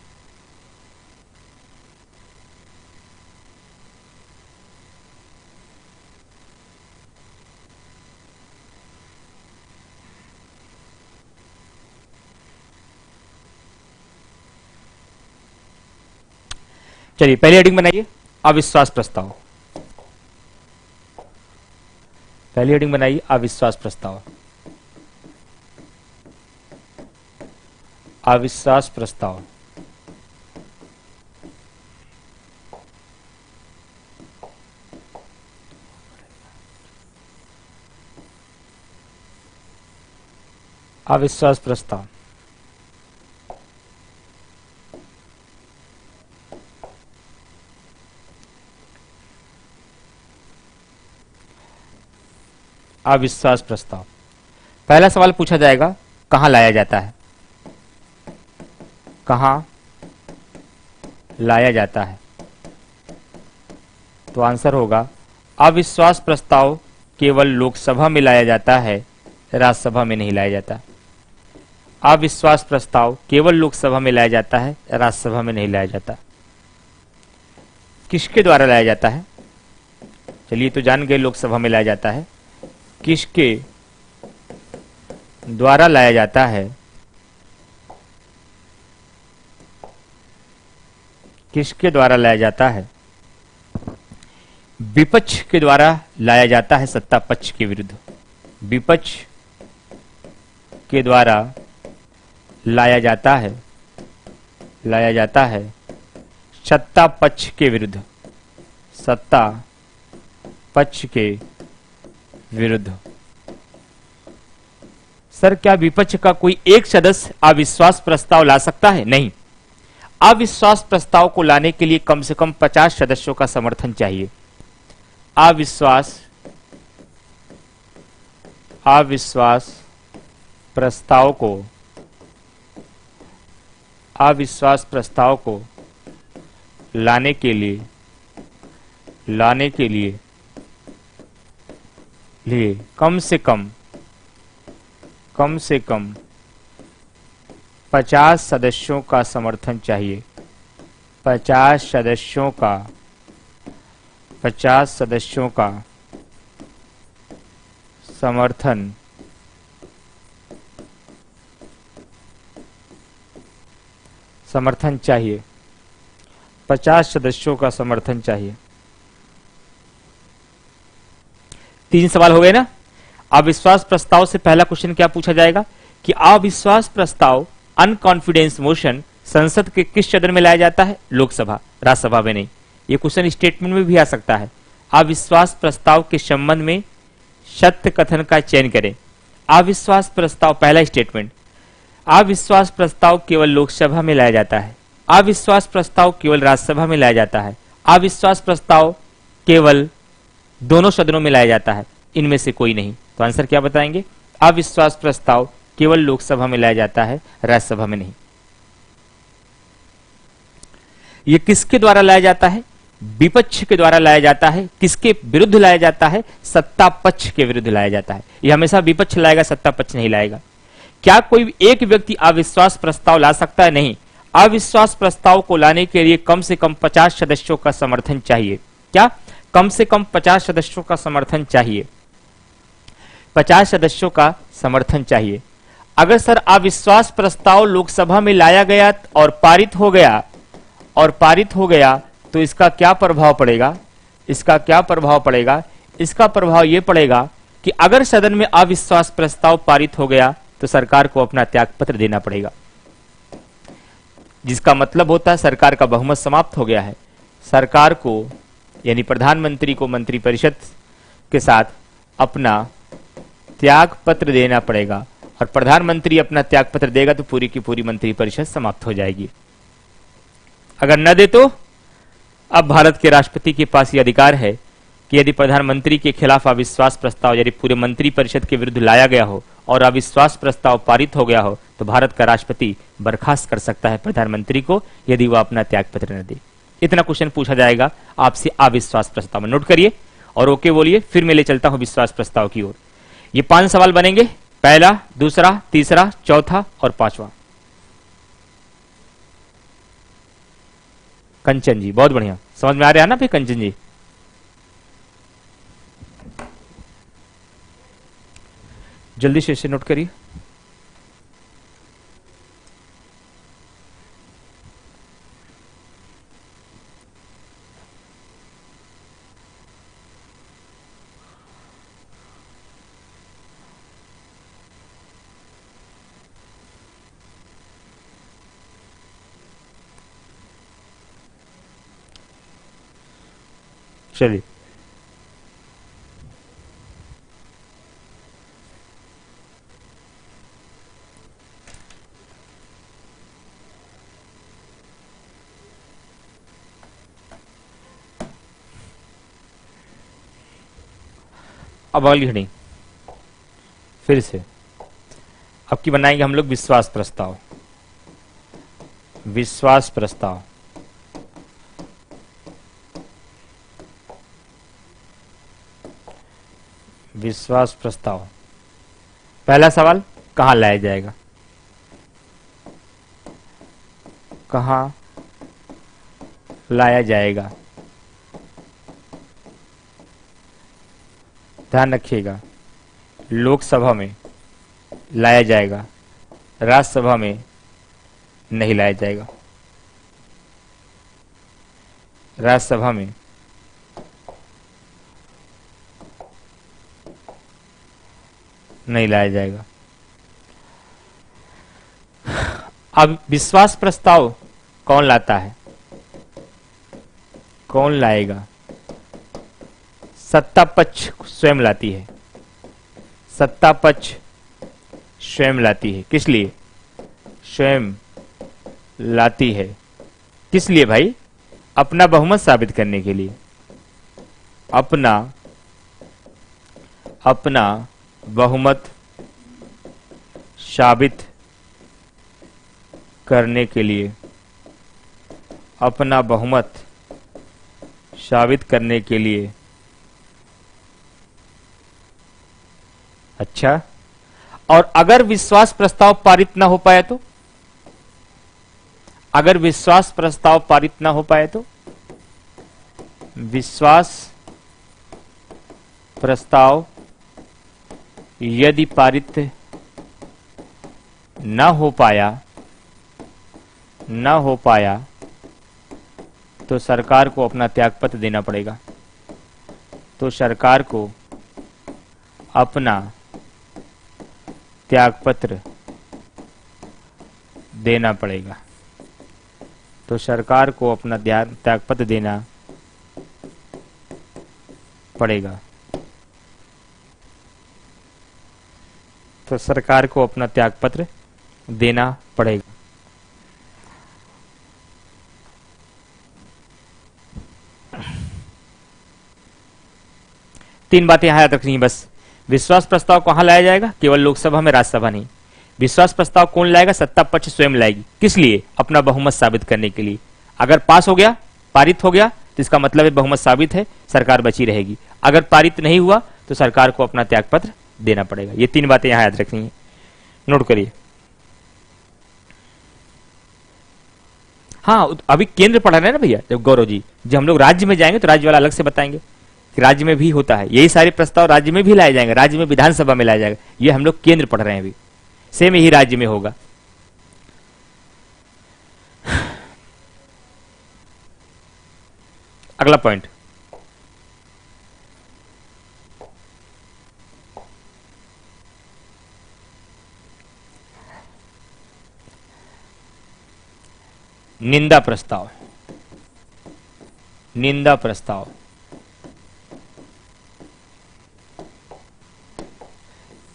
चलिए, पहली हेडिंग बनाइए, अविश्वास प्रस्ताव। पहली हेडिंग बनाइए अविश्वास प्रस्ताव। अविश्वास प्रस्ताव। अविश्वास प्रस्ताव। अविश्वास प्रस्ताव। पहला सवाल पूछा जाएगा कहां लाया जाता है, कहां लाया जाता है। तो आंसर होगा अविश्वास प्रस्ताव केवल लोकसभा में लाया जाता है, राज्यसभा में नहीं लाया जाता। अविश्वास प्रस्ताव केवल लोकसभा में लाया जाता है, राज्यसभा में नहीं लाया जाता। किसके द्वारा लाया जाता है? चलिए तो जान गए लोकसभा में लाया जाता है। किसके द्वारा लाया जाता है? किसके द्वारा लाया जाता है? विपक्ष के द्वारा लाया जाता है सत्ता पक्ष के विरुद्ध। विपक्ष के द्वारा लाया जाता है, लाया जाता है सत्ता पक्ष के विरुद्ध, सत्ता पक्ष के विरुद्ध। सर क्या विपक्ष का कोई एक सदस्य अविश्वास प्रस्ताव ला सकता है? नहीं। अविश्वास प्रस्ताव को लाने के लिए कम से कम 50 सदस्यों का समर्थन चाहिए। अविश्वास प्रस्ताव को, अविश्वास प्रस्ताव को लाने के लिए कम से कम 50 सदस्यों का समर्थन चाहिए। 50 सदस्यों का समर्थन चाहिए। 50 सदस्यों का समर्थन चाहिए। 3 सवाल हो गए ना। अविश्वास प्रस्ताव से पहला क्वेश्चन क्या पूछा जाएगा कि अविश्वास प्रस्ताव अनकॉन्फिडेंस मोशन संसद के किस सदन में लाया जाता है? लोकसभा, राज्यसभा में नहीं। ये क्वेश्चन स्टेटमेंट में भी आ सकता है। अविश्वास प्रस्ताव के संबंध में सत्य कथन का चयन करें। अविश्वास प्रस्ताव, पहला स्टेटमेंट, अविश्वास प्रस्ताव केवल लोकसभा में लाया जाता है। अविश्वास प्रस्ताव केवल राज्यसभा में लाया जाता है। अविश्वास प्रस्ताव केवल दोनों सदनों में लाया जाता है, इनमें से कोई नहीं। तो आंसर क्या बताएंगे? अविश्वास प्रस्ताव केवल लोकसभा में लाया जाता है, राज्यसभा में नहीं। यह किसके द्वारा लाया जाता है? विपक्ष के द्वारा लाया जाता है। किसके विरुद्ध लाया जाता है? सत्ता पक्ष के विरुद्ध लाया जाता है। यह हमेशा विपक्ष लाएगा, सत्ता पक्ष नहीं लाएगा। क्या कोई एक व्यक्ति अविश्वास प्रस्ताव ला सकता है? नहीं। अविश्वास प्रस्ताव को लाने के लिए कम से कम 50 सदस्यों का समर्थन चाहिए। क्या? कम से कम 50 सदस्यों का समर्थन चाहिए। 50 सदस्यों का समर्थन चाहिए। अगर सर अविश्वास प्रस्ताव लोकसभा में लाया गया और पारित हो गया तो इसका क्या प्रभाव पड़ेगा? इसका प्रभाव यह पड़ेगा कि अगर सदन में अविश्वास प्रस्ताव पारित हो गया तो सरकार को अपना त्यागपत्र देना पड़ेगा, जिसका मतलब होता है सरकार का बहुमत समाप्त हो गया है। सरकार को यानी प्रधानमंत्री को मंत्रिपरिषद के साथ अपना त्याग पत्र देना पड़ेगा, और प्रधानमंत्री अपना त्याग पत्र देगा तो पूरी की पूरी मंत्रिपरिषद समाप्त हो जाएगी। अगर न दे तो अब भारत के राष्ट्रपति के पास यह अधिकार है कि यदि प्रधानमंत्री के खिलाफ अविश्वास प्रस्ताव यदि पूरे मंत्रिपरिषद के विरुद्ध लाया गया हो और अविश्वास प्रस्ताव पारित हो गया हो तो भारत का राष्ट्रपति बर्खास्त कर सकता है प्रधानमंत्री को, यदि वह अपना त्याग पत्र न दे। इतना क्वेश्चन पूछा जाएगा आपसे अविश्वास प्रस्ताव में। नोट करिए और ओके बोलिए, फिर मैं ले चलता हूं विश्वास प्रस्ताव की ओर। ये 5 सवाल बनेंगे, पहला, दूसरा, तीसरा, चौथा और 5वां। कंचन जी बहुत बढ़िया, समझ में आ रहा है ना फिर कंचन जी? जल्दी से इसे नोट करिए। चलिए, अब अगली घड़ी फिर से अब की बनाएंगे हम लोग विश्वास प्रस्ताव। विश्वास प्रस्ताव, विश्वास प्रस्ताव। पहला सवाल, कहां लाया जाएगा? कहां लाया जाएगा? ध्यान रखिएगा, लोकसभा में लाया जाएगा, राज्यसभा में नहीं लाया जाएगा। राज्यसभा में नहीं लाया जाएगा। अब विश्वास प्रस्ताव कौन लाता है? कौन लाएगा? सत्ता पक्ष स्वयं लाती है। सत्ता पक्ष स्वयं लाती है। किस लिए स्वयं लाती है? किस लिए भाई? अपना बहुमत साबित करने के लिए। अपना बहुमत साबित करने के लिए। अपना बहुमत साबित करने के लिए। अच्छा, और अगर विश्वास प्रस्ताव पारित ना हो पाया तो? अगर विश्वास प्रस्ताव पारित ना हो पाए तो? विश्वास प्रस्ताव यदि पारित ना हो पाया तो सरकार को अपना त्यागपत्र देना पड़ेगा। तो सरकार को अपना त्यागपत्र देना पड़ेगा। तो सरकार को अपना त्यागपत्र देना पड़ेगा। तो सरकार को अपना त्यागपत्र देना पड़ेगा। तीन बातें यहां याद रखनी है बस। विश्वास प्रस्ताव कहां लाया जाएगा? केवल लोकसभा में, राज्यसभा नहीं। विश्वास प्रस्ताव कौन लाएगा? सत्ता पक्ष स्वयं लाएगी। किस लिए? अपना बहुमत साबित करने के लिए। अगर पास हो गया, पारित हो गया, तो इसका मतलब है बहुमत साबित है, सरकार बची रहेगी। अगर पारित नहीं हुआ तो सरकार को अपना त्यागपत्र देना पड़ेगा। ये तीन बातें यहां याद रखनी है, नोट करिए। हाँ, अभी केंद्र पढ़ा रहे हैं ना भैया जब गौरव जी, जब हम लोग राज्य में जाएंगे तो राज्य वाला अलग से बताएंगे कि राज्य में भी होता है। यही सारे प्रस्ताव राज्य में भी लाए जाएंगे, राज्य में विधानसभा में लाया जाएगा। ये हम लोग केंद्र पढ़ रहे हैं अभी, सेम यही राज्य में होगा। अगला पॉइंट, निंदा प्रस्ताव। निंदा प्रस्ताव।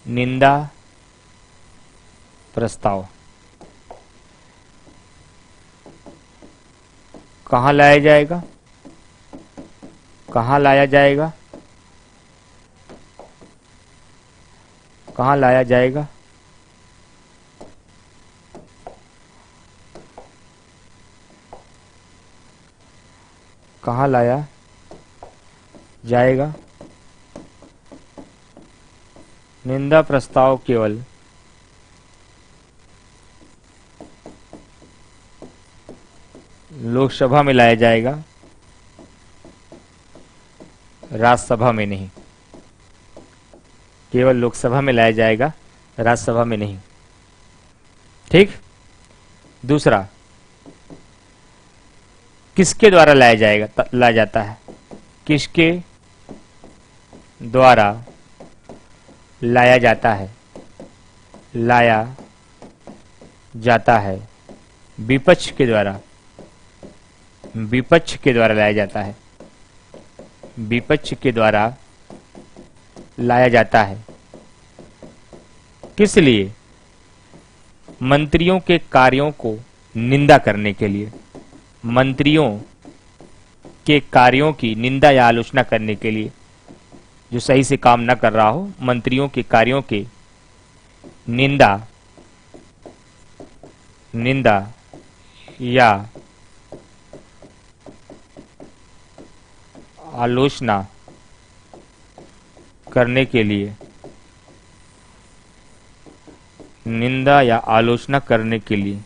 निंदा प्रस्ताव कहां लाया जाएगा? कहां लाया जाएगा? कहां लाया जाएगा? कहां लाया जाएगा? निंदा प्रस्ताव केवल लोकसभा में लाया जाएगा, राज्यसभा में नहीं। केवल लोकसभा में लाया जाएगा, राज्यसभा में नहीं। ठीक। दूसरा, किसके द्वारा लाया जाएगा? लाया जाता है। किसके द्वारा लाया जाता है? लाया जाता है। विपक्ष के द्वारा। विपक्ष के द्वारा लाया जाता है। विपक्ष के द्वारा लाया जाता है। किस लिए? मंत्रियों के कार्यों को निंदा करने के लिए, मंत्रियों के कार्यों की निंदा या आलोचना करने के लिए, जो सही से काम न कर रहा हो, मंत्रियों के कार्यों के निंदा या आलोचना करने के लिए, निंदा या आलोचना करने के लिए,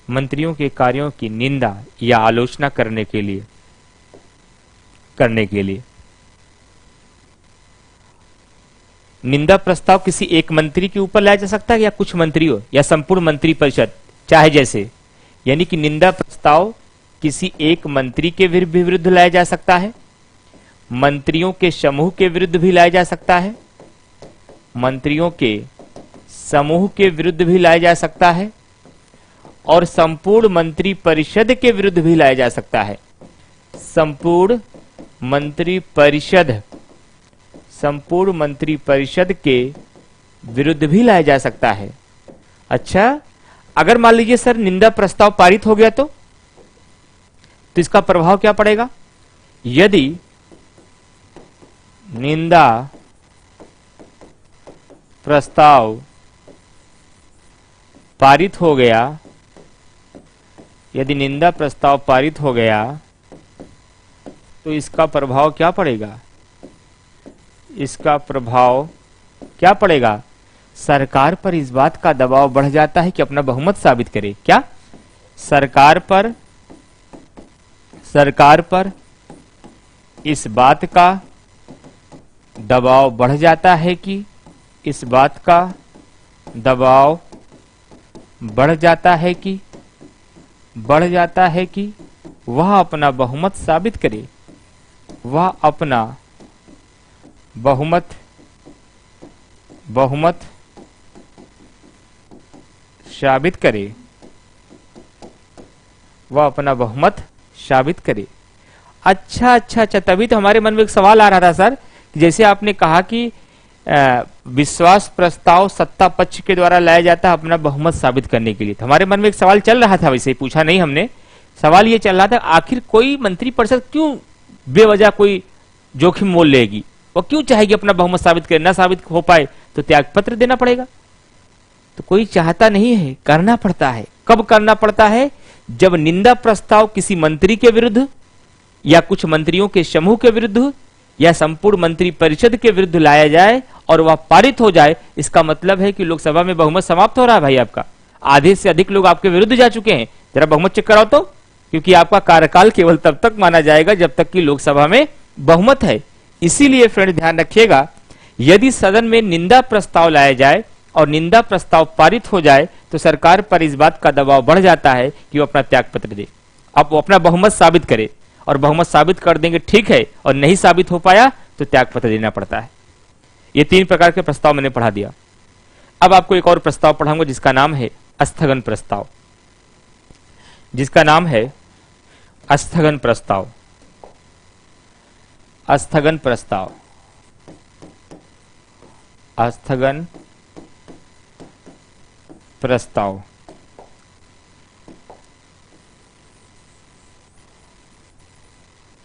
मंत्रियों के कार्यों की निंदा या आलोचना करने के लिए निंदा प्रस्ताव किसी एक मंत्री के ऊपर लाया जा सकता है या कुछ मंत्रियों या संपूर्ण मंत्री परिषद, चाहे जैसे, यानी कि निंदा प्रस्ताव किसी एक मंत्री के विरुद्ध लाया जा सकता है, मंत्रियों के समूह के विरुद्ध भी लाया जा सकता है, मंत्रियों के समूह के विरुद्ध भी लाया जा सकता है, और संपूर्ण मंत्री परिषद के विरुद्ध भी लाया जा सकता है। संपूर्ण मंत्री परिषद के विरुद्ध भी लाया जा सकता है। अच्छा, अगर मान लीजिए सर निंदा प्रस्ताव पारित हो गया तो इसका प्रभाव क्या पड़ेगा? यदि निंदा प्रस्ताव पारित हो गया, यदि निंदा प्रस्ताव पारित हो गया तो इसका प्रभाव क्या पड़ेगा? इसका प्रभाव क्या पड़ेगा? सरकार पर इस बात का दबाव बढ़ जाता है कि अपना बहुमत साबित करे। क्या? सरकार पर इस बात का दबाव बढ़ जाता है कि इस बात का दबाव बढ़ जाता है कि वह अपना बहुमत साबित करे, वह अपना बहुमत साबित करे, वह अपना बहुमत साबित करे। अच्छा, तभी तो हमारे मन में एक सवाल आ रहा था सर, जैसे आपने कहा कि विश्वास प्रस्ताव सत्ता पक्ष के द्वारा लाया जाता है अपना बहुमत साबित करने के लिए। तो हमारे मन में एक सवाल चल रहा था, वैसे ही पूछा नहीं हमने, सवाल ये चल रहा था आखिर कोई मंत्री परिषद क्यों बेवजह कोई जोखिम मोल लेगी? वो क्यों चाहेगी अपना बहुमत साबित करे? ना साबित हो पाए तो त्यागपत्र देना पड़ेगा। तो कोई चाहता नहीं है, करना पड़ता है। कब करना पड़ता है? जब निंदा प्रस्ताव किसी मंत्री के विरुद्ध या कुछ मंत्रियों के समूह के विरुद्ध या संपूर्ण मंत्री परिषद के विरुद्ध लाया जाए और वह पारित हो जाए। इसका मतलब है कि लोकसभा में बहुमत समाप्त हो रहा है भाई आपका। आधे से अधिक लोग आपके विरुद्ध जा चुके हैं। जरा बहुमत चेक कराओ तो, क्योंकि आपका कार्यकाल केवल तब तक माना जाएगा जब तक कि लोकसभा में बहुमत है। इसीलिए फ्रेंड ध्यान रखिएगा, यदि सदन में निंदा प्रस्ताव लाया जाए और निंदा प्रस्ताव पारित हो जाए तो सरकार पर इस बात का दबाव बढ़ जाता है कि वो अपना त्यागपत्र दे, अब वो अपना बहुमत साबित करे। और बहुमत साबित कर देंगे ठीक है, और नहीं साबित हो पाया तो त्यागपत्र देना पड़ता है। ये 3 प्रकार के प्रस्ताव मैंने पढ़ा दिया। अब आपको एक और प्रस्ताव पढ़ाऊंगा जिसका नाम है स्थगन प्रस्ताव, जिसका नाम है स्थगन प्रस्ताव। स्थगन प्रस्ताव, स्थगन प्रस्ताव।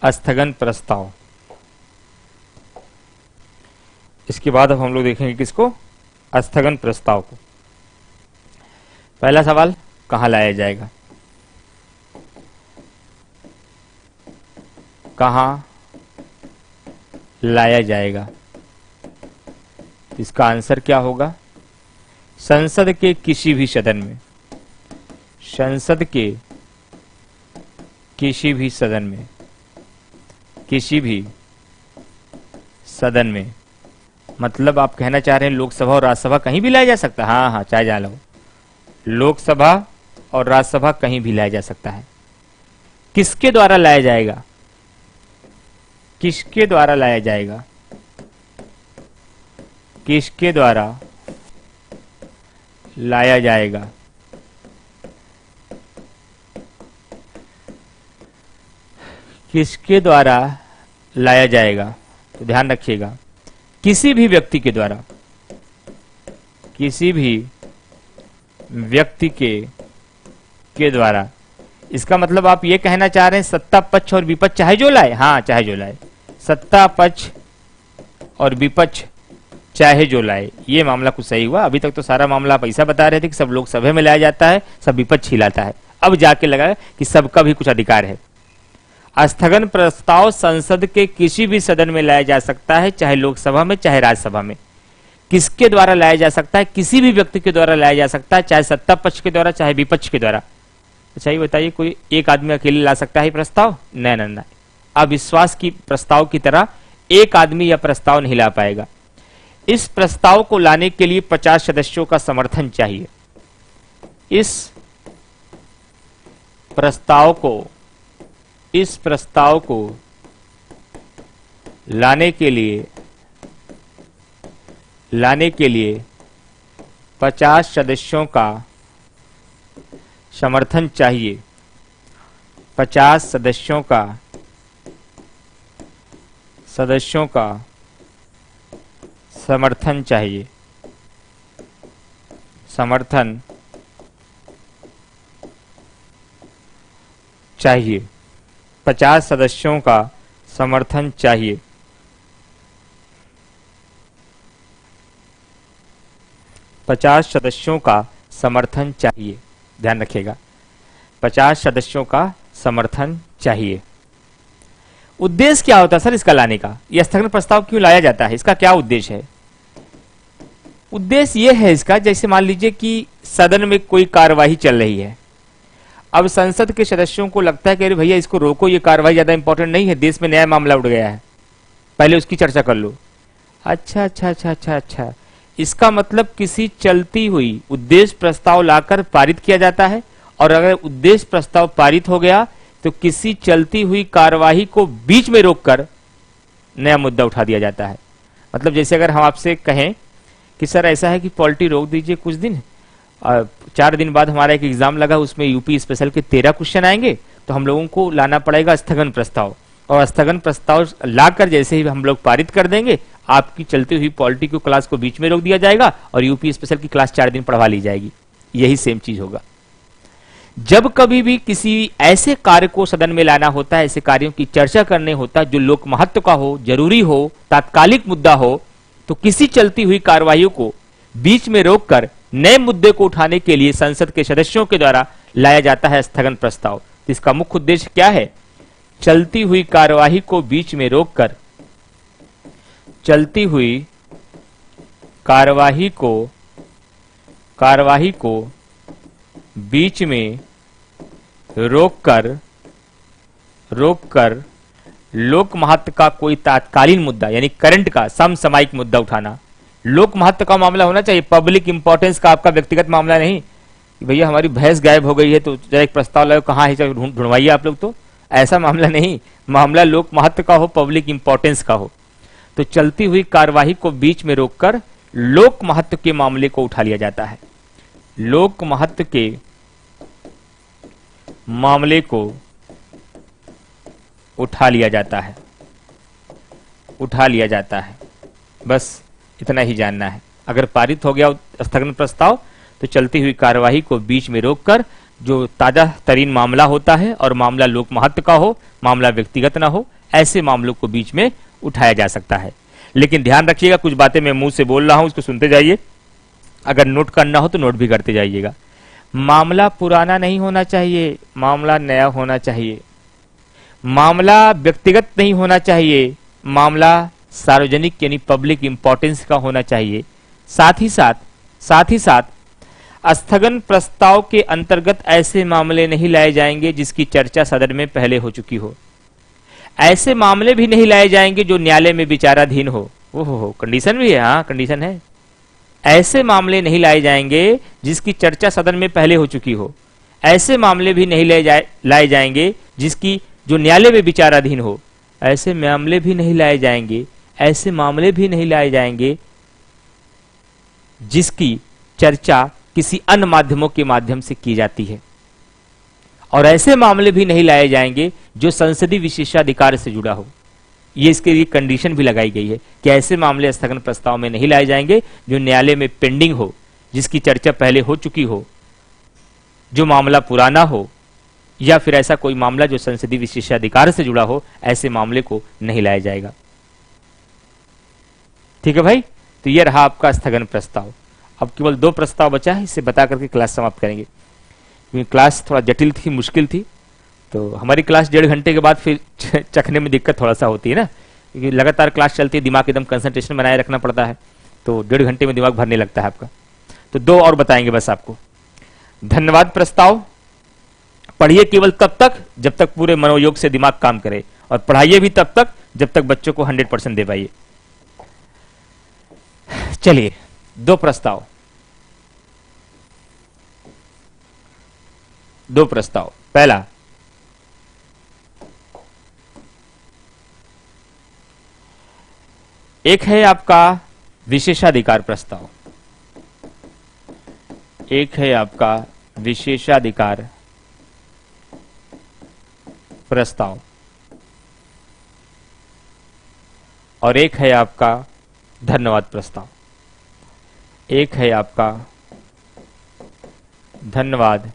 स्थगन प्रस्ताव। इसके बाद अब हम लोग देखेंगे किसको? स्थगन प्रस्ताव को। पहला सवाल, कहां लाया जाएगा? कहां लाया जाएगा? इसका आंसर क्या होगा? संसद के किसी भी सदन में। संसद के किसी भी सदन में, किसी भी सदन में, मतलब आप कहना चाह रहे हैं लोकसभा और राज्यसभा कहीं भी लाया जा सकता है? हाँ, चाहे जा लो, लोकसभा और राज्यसभा कहीं भी लाया जा सकता है। किसके द्वारा लाया जाएगा? किसके द्वारा लाया जाएगा? किसके द्वारा लाया जाएगा? किसके द्वारा लाया जाएगा। तो ध्यान रखिएगा, किसी भी व्यक्ति के द्वारा, किसी भी व्यक्ति के द्वारा, इसका मतलब आप ये कहना चाह रहे हैं सत्ता पक्ष और विपक्ष चाहे जो लाए, हाँ चाहे जो लाए, सत्ता पक्ष और विपक्ष चाहे जो लाए, ये मामला कुछ सही हुआ। अभी तक तो सारा मामला आप ऐसा बता रहे थे कि सब लोग सभा में लाया जाता है, सब विपक्ष ही लाता है। अब जाके लगा कि सबका भी कुछ अधिकार है। स्थगन प्रस्ताव संसद के किसी भी सदन में लाया जा सकता है, चाहे लोकसभा में चाहे राज्यसभा में। किसके द्वारा लाया जा सकता है? किसी भी व्यक्ति के द्वारा लाया जा सकता है, चाहे सत्ता पक्ष के द्वारा चाहे विपक्ष के द्वारा। अच्छा ये बताइए, कोई एक आदमी अकेले ला सकता है प्रस्ताव? नहीं नहीं नहीं, अविश्वास की प्रस्ताव की तरह एक आदमी यह प्रस्ताव नहीं ला पाएगा। इस प्रस्ताव को लाने के लिए 50 सदस्यों का समर्थन चाहिए। इस प्रस्ताव को लाने के लिए 50 सदस्यों का समर्थन चाहिए। 50 सदस्यों का समर्थन चाहिए। समर्थन चाहिए। 50 सदस्यों का समर्थन चाहिए। पचास सदस्यों का समर्थन चाहिए। ध्यान रखिएगा, 50 सदस्यों का समर्थन चाहिए। उद्देश्य क्या होता है सर इसका लाने का? यह स्थगन प्रस्ताव क्यों लाया जाता है? इसका क्या उद्देश्य है? उद्देश्य यह है इसका, जैसे मान लीजिए कि सदन में कोई कार्यवाही चल रही है। अब संसद के सदस्यों को लगता है कि अरे भैया इसको रोको, ये कार्यवाही ज्यादा इंपॉर्टेंट नहीं है, देश में नया मामला उठ गया है, पहले उसकी चर्चा कर लो। अच्छा अच्छा अच्छा अच्छा अच्छा, इसका मतलब किसी चलती हुई उद्देश्य प्रस्ताव लाकर पारित किया जाता है, और अगर उद्देश्य प्रस्ताव पारित हो गया तो किसी चलती हुई कार्यवाही को बीच में रोककर नया मुद्दा उठा दिया जाता है। मतलब जैसे अगर हम आपसे कहें कि सर ऐसा है कि पॉलिटी रोक दीजिए कुछ दिन, 4 दिन बाद हमारा एक एग्जाम लगा, उसमें यूपी स्पेशल के 13 क्वेश्चन आएंगे, तो हम लोगों को लाना पड़ेगा स्थगन प्रस्ताव, और स्थगन प्रस्ताव लाकर जैसे ही हम लोग पारित कर देंगे, आपकी चलती हुई पॉलिटी की क्लास को बीच में रोक दिया जाएगा और यूपी स्पेशल की क्लास 4 दिन पढ़वा ली जाएगी। यही सेम चीज होगा। जब कभी भी किसी ऐसे कार्य को सदन में लाना होता है, ऐसे कार्यों की चर्चा करने होता है जो लोक महत्व का हो, जरूरी हो, तात्कालिक मुद्दा हो, तो किसी चलती हुई कार्यवाही को बीच में रोककर नए मुद्दे को उठाने के लिए संसद के सदस्यों के द्वारा लाया जाता है स्थगन प्रस्ताव। तो इसका मुख्य उद्देश्य क्या है? चलती हुई कार्यवाही को बीच में रोककर, चलती हुई कार्यवाही को बीच में रोककर लोक महत्व का कोई तात्कालीन मुद्दा, यानी करंट का समसामयिक मुद्दा उठाना। लोक महत्व का मामला होना चाहिए, पब्लिक इंपॉर्टेंस का, आपका व्यक्तिगत मामला नहीं कि भैया हमारी भैंस गायब हो गई है तो जरा एक प्रस्ताव लाओ, कहाँ है ढूंढवाइए आप लोग। तो ऐसा मामला नहीं, मामला लोक महत्व का हो, पब्लिक इंपॉर्टेंस का हो। तो चलती हुई कार्यवाही को बीच में रोककर लोक महत्व के मामले को उठा लिया जाता है। लोक महत्व के मामले को उठा लिया जाता है। बस इतना ही जानना है। अगर पारित हो गया स्थगन प्रस्ताव तो चलती हुई कार्यवाही को बीच में रोककर जो ताजा तरीन मामला होता है, और मामला लोक महत्व का हो, मामला व्यक्तिगत ना हो, ऐसे मामलों को बीच में उठाया जा सकता है। लेकिन ध्यान रखिएगा, कुछ बातें मैं मुंह से बोल रहा हूं, उसको सुनते जाइए। अगर नोट करना हो तो नोट भी करते जाइएगा। मामला पुराना नहीं होना चाहिए, मामला नया होना चाहिए। मामला व्यक्तिगत नहीं होना चाहिए, मामला सार्वजनिक यानी पब्लिक इंपॉर्टेंस का होना चाहिए। साथ ही साथ स्थगन प्रस्ताव के अंतर्गत ऐसे मामले नहीं लाए जाएंगे जिसकी चर्चा सदन में पहले हो चुकी हो। ऐसे मामले भी नहीं लाए जाएंगे जो न्यायालय में विचाराधीन हो। ओहो, कंडीशन भी है, हाँ कंडीशन है। ऐसे मामले नहीं लाए जाएंगे जिसकी चर्चा सदन में पहले हो चुकी हो। ऐसे मामले भी नहीं लाए जाएंगे जिसकी जो न्यायालय में विचाराधीन हो। ऐसे मामले भी नहीं लाए जाएंगे जिसकी चर्चा किसी अन्य माध्यमों के माध्यम से की जाती है। और ऐसे मामले भी नहीं लाए जाएंगे जो संसदीय विशेषाधिकार से जुड़ा हो। ये इसके लिए कंडीशन भी लगाई गई है कि ऐसे मामले स्थगन प्रस्ताव में नहीं लाए जाएंगे जो न्यायालय में पेंडिंग हो, जिसकी चर्चा पहले हो चुकी हो, जो मामला पुराना हो, या फिर ऐसा कोई मामला जो संसदीय विशेषाधिकार से जुड़ा हो, ऐसे मामले को नहीं लाया जाएगा। ठीक है भाई, तो ये रहा आपका स्थगन प्रस्ताव। अब केवल 2 प्रस्ताव बचा है, इसे बता करके क्लास समाप्त करेंगे, क्योंकि क्लास थोड़ा जटिल थी, मुश्किल थी। तो हमारी क्लास 1.5 घंटे के बाद फिर चखने में दिक्कत थोड़ा सा होती है ना, क्योंकि लगातार क्लास चलती है, दिमाग एकदम कंसंट्रेशन बनाए रखना पड़ता है, तो 1.5 घंटे में दिमाग भरने लगता है आपका। तो 2 और बताएंगे बस आपको। धन्यवाद प्रस्ताव पढ़िए केवल तब तक जब तक पूरे मनोयोग से दिमाग काम करे, और पढ़ाइए भी तब तक जब तक बच्चों को 100% दे पाइए। चलिए 2 प्रस्ताव, 2 प्रस्ताव। पहला, एक है आपका विशेषाधिकार प्रस्ताव, एक है आपका विशेषाधिकार प्रस्ताव, और एक है आपका धन्यवाद प्रस्ताव। एक है आपका धन्यवाद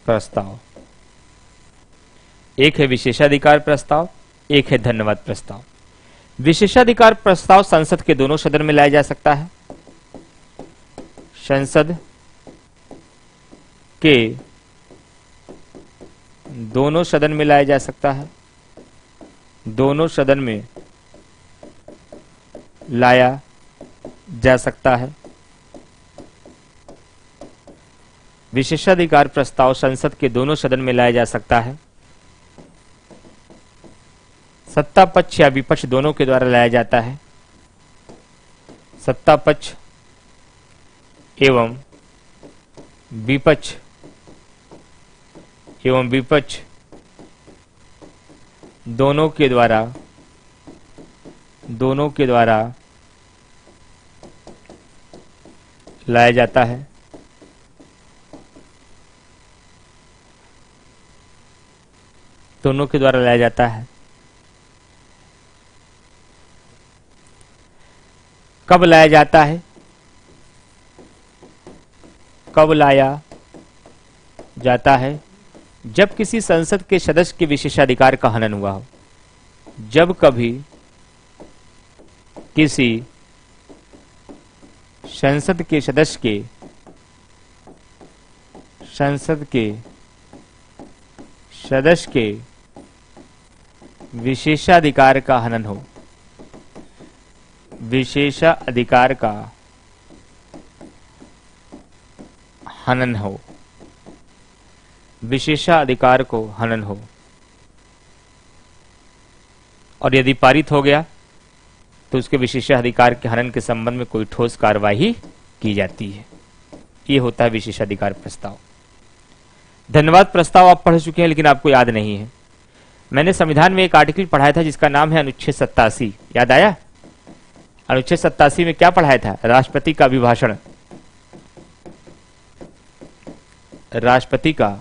प्रस्ताव, एक है विशेषाधिकार प्रस्ताव, एक है धन्यवाद प्रस्ताव। विशेषाधिकार प्रस्ताव संसद के दोनों सदन में लाया जा सकता है। संसद के दोनों सदन में लाया जा सकता है, दोनों सदन में लाया जा सकता है। विशेषाधिकार प्रस्ताव संसद के दोनों सदन में लाया जा सकता है। सत्ता पक्ष या विपक्ष दोनों के द्वारा लाया जाता है। सत्ता पक्ष एवं विपक्ष दोनों के द्वारा लाया जाता है। दोनों के द्वारा लाया जाता है। कब लाया जाता है? कब लाया जाता है? जब किसी संसद के सदस्य के विशेषाधिकार का हनन हुआ हो। जब कभी किसी संसद के सदस्य के विशेषाधिकार का हनन हो, विशेषाधिकार का हनन हो, विशेषाधिकार को हनन हो, और यदि पारित हो गया तो उसके विशेषाधिकार के हनन के संबंध में कोई ठोस कार्यवाही की जाती है। ये होता है विशेषाधिकार प्रस्ताव। धन्यवाद प्रस्ताव आप पढ़ चुके हैं, लेकिन आपको याद नहीं है। मैंने संविधान में एक आर्टिकल पढ़ाया था जिसका नाम है अनुच्छेद 87। याद आया? अनुच्छेद 87 में क्या पढ़ाया था? राष्ट्रपति का अभिभाषण। राष्ट्रपति का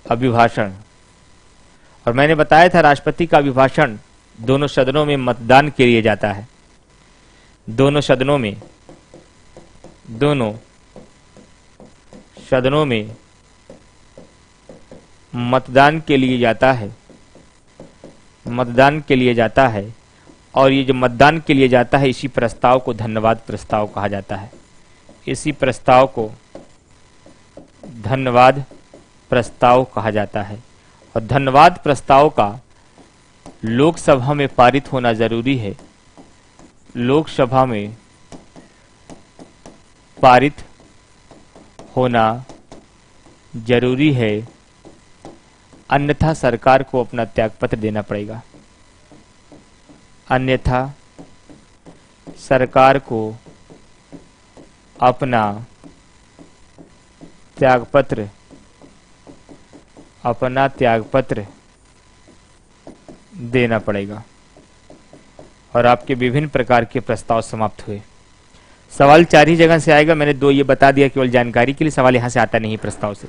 अभिभाषण। और मैंने बताया था राष्ट्रपति का अभिभाषण दोनों सदनों में मतदान के लिए जाता है। दोनों सदनों में मतदान के लिए जाता है। मतदान के लिए जाता है, और ये जो मतदान के लिए जाता है, इसी प्रस्ताव को धन्यवाद प्रस्ताव कहा जाता है। इसी प्रस्ताव को धन्यवाद प्रस्ताव कहा जाता है। और धन्यवाद प्रस्ताव का लोकसभा में पारित होना जरूरी है। लोकसभा में पारित होना जरूरी है, अन्यथा सरकार को अपना त्यागपत्र देना पड़ेगा। अन्यथा सरकार को अपना त्यागपत्र देना पड़ेगा। और आपके विभिन्न प्रकार के प्रस्ताव समाप्त हुए। सवाल 4 ही जगह से आएगा। मैंने 2 ये बता दिया केवल जानकारी के लिए, सवाल यहां से आता नहीं प्रस्ताव से।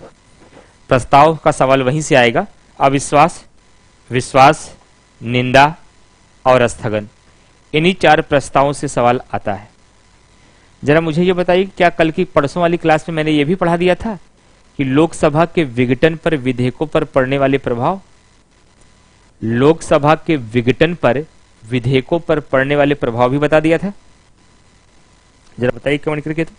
प्रस्ताव का सवाल वहीं से आएगा। अविश्वास, विश्वास, निंदा और स्थगन, इन्हीं 4 प्रस्तावों से सवाल आता है। जरा मुझे ये बताइए, क्या कल की परसों वाली क्लास में मैंने ये भी पढ़ा दिया था कि लोकसभा के विघटन पर विधेयकों पर पड़ने वाले प्रभाव, लोकसभा के विघटन पर विधेयकों पर पड़ने वाले प्रभाव भी बता दिया था? जरा बताइए कमेंट करके तो,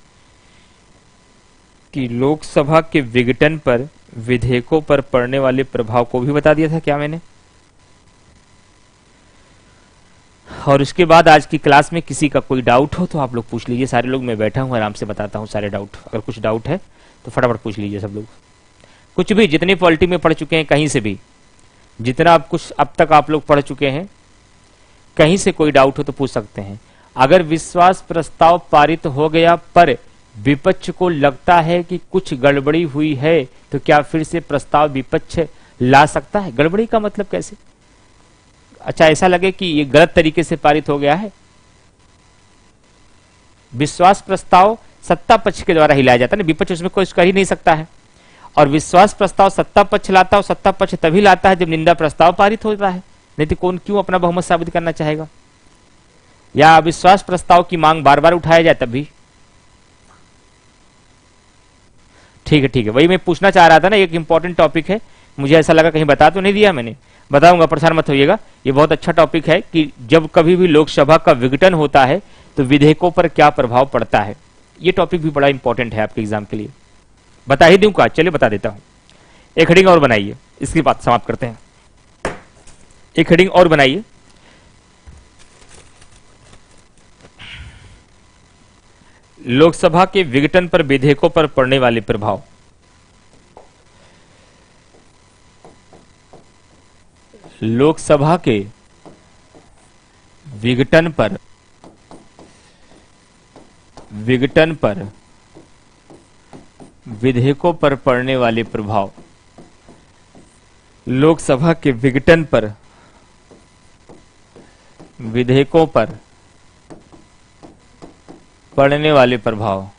कि लोकसभा के विघटन पर विधेयकों पर पड़ने वाले प्रभाव को भी बता दिया था क्या मैंने? और उसके बाद आज की क्लास में किसी का कोई डाउट हो तो आप लोग पूछ लीजिए। सारे लोग, मैं बैठा हूं आराम से बताता हूं सारे डाउट। अगर कुछ डाउट है तो फटाफट पूछ लीजिए सब लोग, कुछ भी, जितनी पॉलिटी में पढ़ चुके हैं कहीं से भी, जितना आप कुछ अब तक आप लोग पढ़ चुके हैं, कहीं से कोई डाउट हो तो पूछ सकते हैं। अगर विश्वास प्रस्ताव पारित हो गया पर विपक्ष को लगता है कि कुछ गड़बड़ी हुई है तो क्या फिर से प्रस्ताव विपक्ष ला सकता है? गड़बड़ी का मतलब कैसे? अच्छा, ऐसा लगे कि ये गलत तरीके से पारित हो गया है। विश्वास प्रस्ताव सत्ता पक्ष के द्वारा ही लाया जाता है ना, विपक्ष उसमें कुछ कर ही नहीं सकता है। और विश्वास प्रस्ताव सत्ता पक्ष लाता है, और सत्ता पक्ष तभी लाता है जब निंदा प्रस्ताव पारित होता है, नहीं तो कौन क्यों अपना बहुमत साबित करना चाहेगा? या अविश्वास प्रस्ताव की मांग बार बार उठाया जाए तभी। ठीक है, ठीक है, वही मैं पूछना चाह रहा था ना, एक इंपॉर्टेंट टॉपिक है, मुझे ऐसा लगा कहीं बता तो नहीं दिया मैंने, बताऊंगा, परेशान मत होइएगा। ये बहुत अच्छा टॉपिक है कि जब कभी भी लोकसभा का विघटन होता है तो विधेयकों पर क्या प्रभाव पड़ता है। ये टॉपिक भी बड़ा इंपॉर्टेंट है आपके एग्जाम के लिए। बता ही दूं का? चलिए बता देता हूं। एक हेडिंग और बनाइए, इसकी बात समाप्त करते हैं। एक हेडिंग और बनाइए, लोकसभा के विघटन पर विधेयकों पर पड़ने वाले प्रभाव। लोकसभा के विघटन पर विधेयकों पर पड़ने वाले प्रभाव। लोकसभा के विघटन पर विधेयकों पर पड़ने वाले प्रभाव।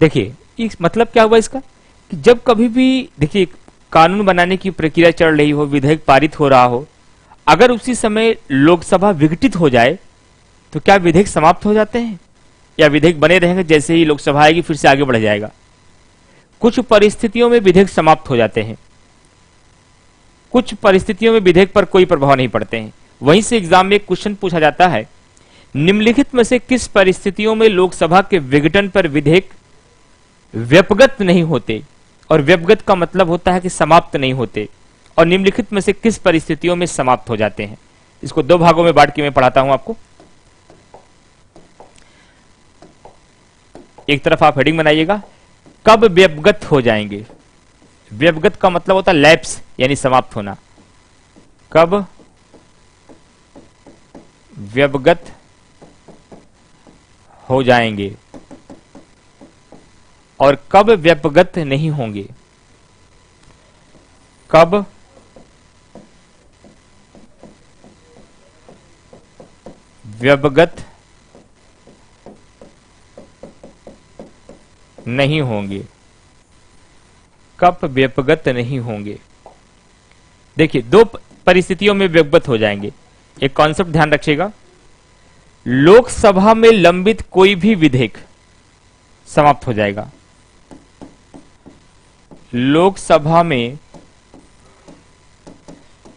देखिए, इस मतलब क्या हुआ इसका, कि जब कभी भी देखिए कानून बनाने की प्रक्रिया चल रही हो, विधेयक पारित हो रहा हो, अगर उसी समय लोकसभा विघटित हो जाए तो क्या विधेयक समाप्त हो जाते हैं या विधेयक बने रहेंगे? जैसे ही लोकसभा आएगी फिर से आगे बढ़ जाएगा। कुछ परिस्थितियों में विधेयक समाप्त हो जाते हैं, कुछ परिस्थितियों में विधेयक पर कोई प्रभाव नहीं पड़ते हैं। वहीं से एग्जाम में एक क्वेश्चन पूछा जाता है, निम्नलिखित में से किस परिस्थितियों में लोकसभा के विघटन पर विधेयक व्यपगत नहीं होते? और व्यपगत का मतलब होता है कि समाप्त नहीं होते, और निम्नलिखित में से किस परिस्थितियों में समाप्त हो जाते हैं? इसको 2 भागों में बांट के मैं पढ़ाता हूं आपको। एक तरफ आप हेडिंग बनाइएगा, कब व्यपगत हो जाएंगे। व्यपगत का मतलब होता है लैप्स, यानी समाप्त होना। कब व्यपगत हो जाएंगे और कब व्यपगत नहीं होंगे। कब व्यपगत नहीं होंगे, कब व्यपगत नहीं होंगे। देखिए, 2 परिस्थितियों में व्यपगत हो जाएंगे। एक कॉन्सेप्ट ध्यान रखिएगा, लोकसभा में लंबित कोई भी विधेयक समाप्त हो जाएगा। लोकसभा में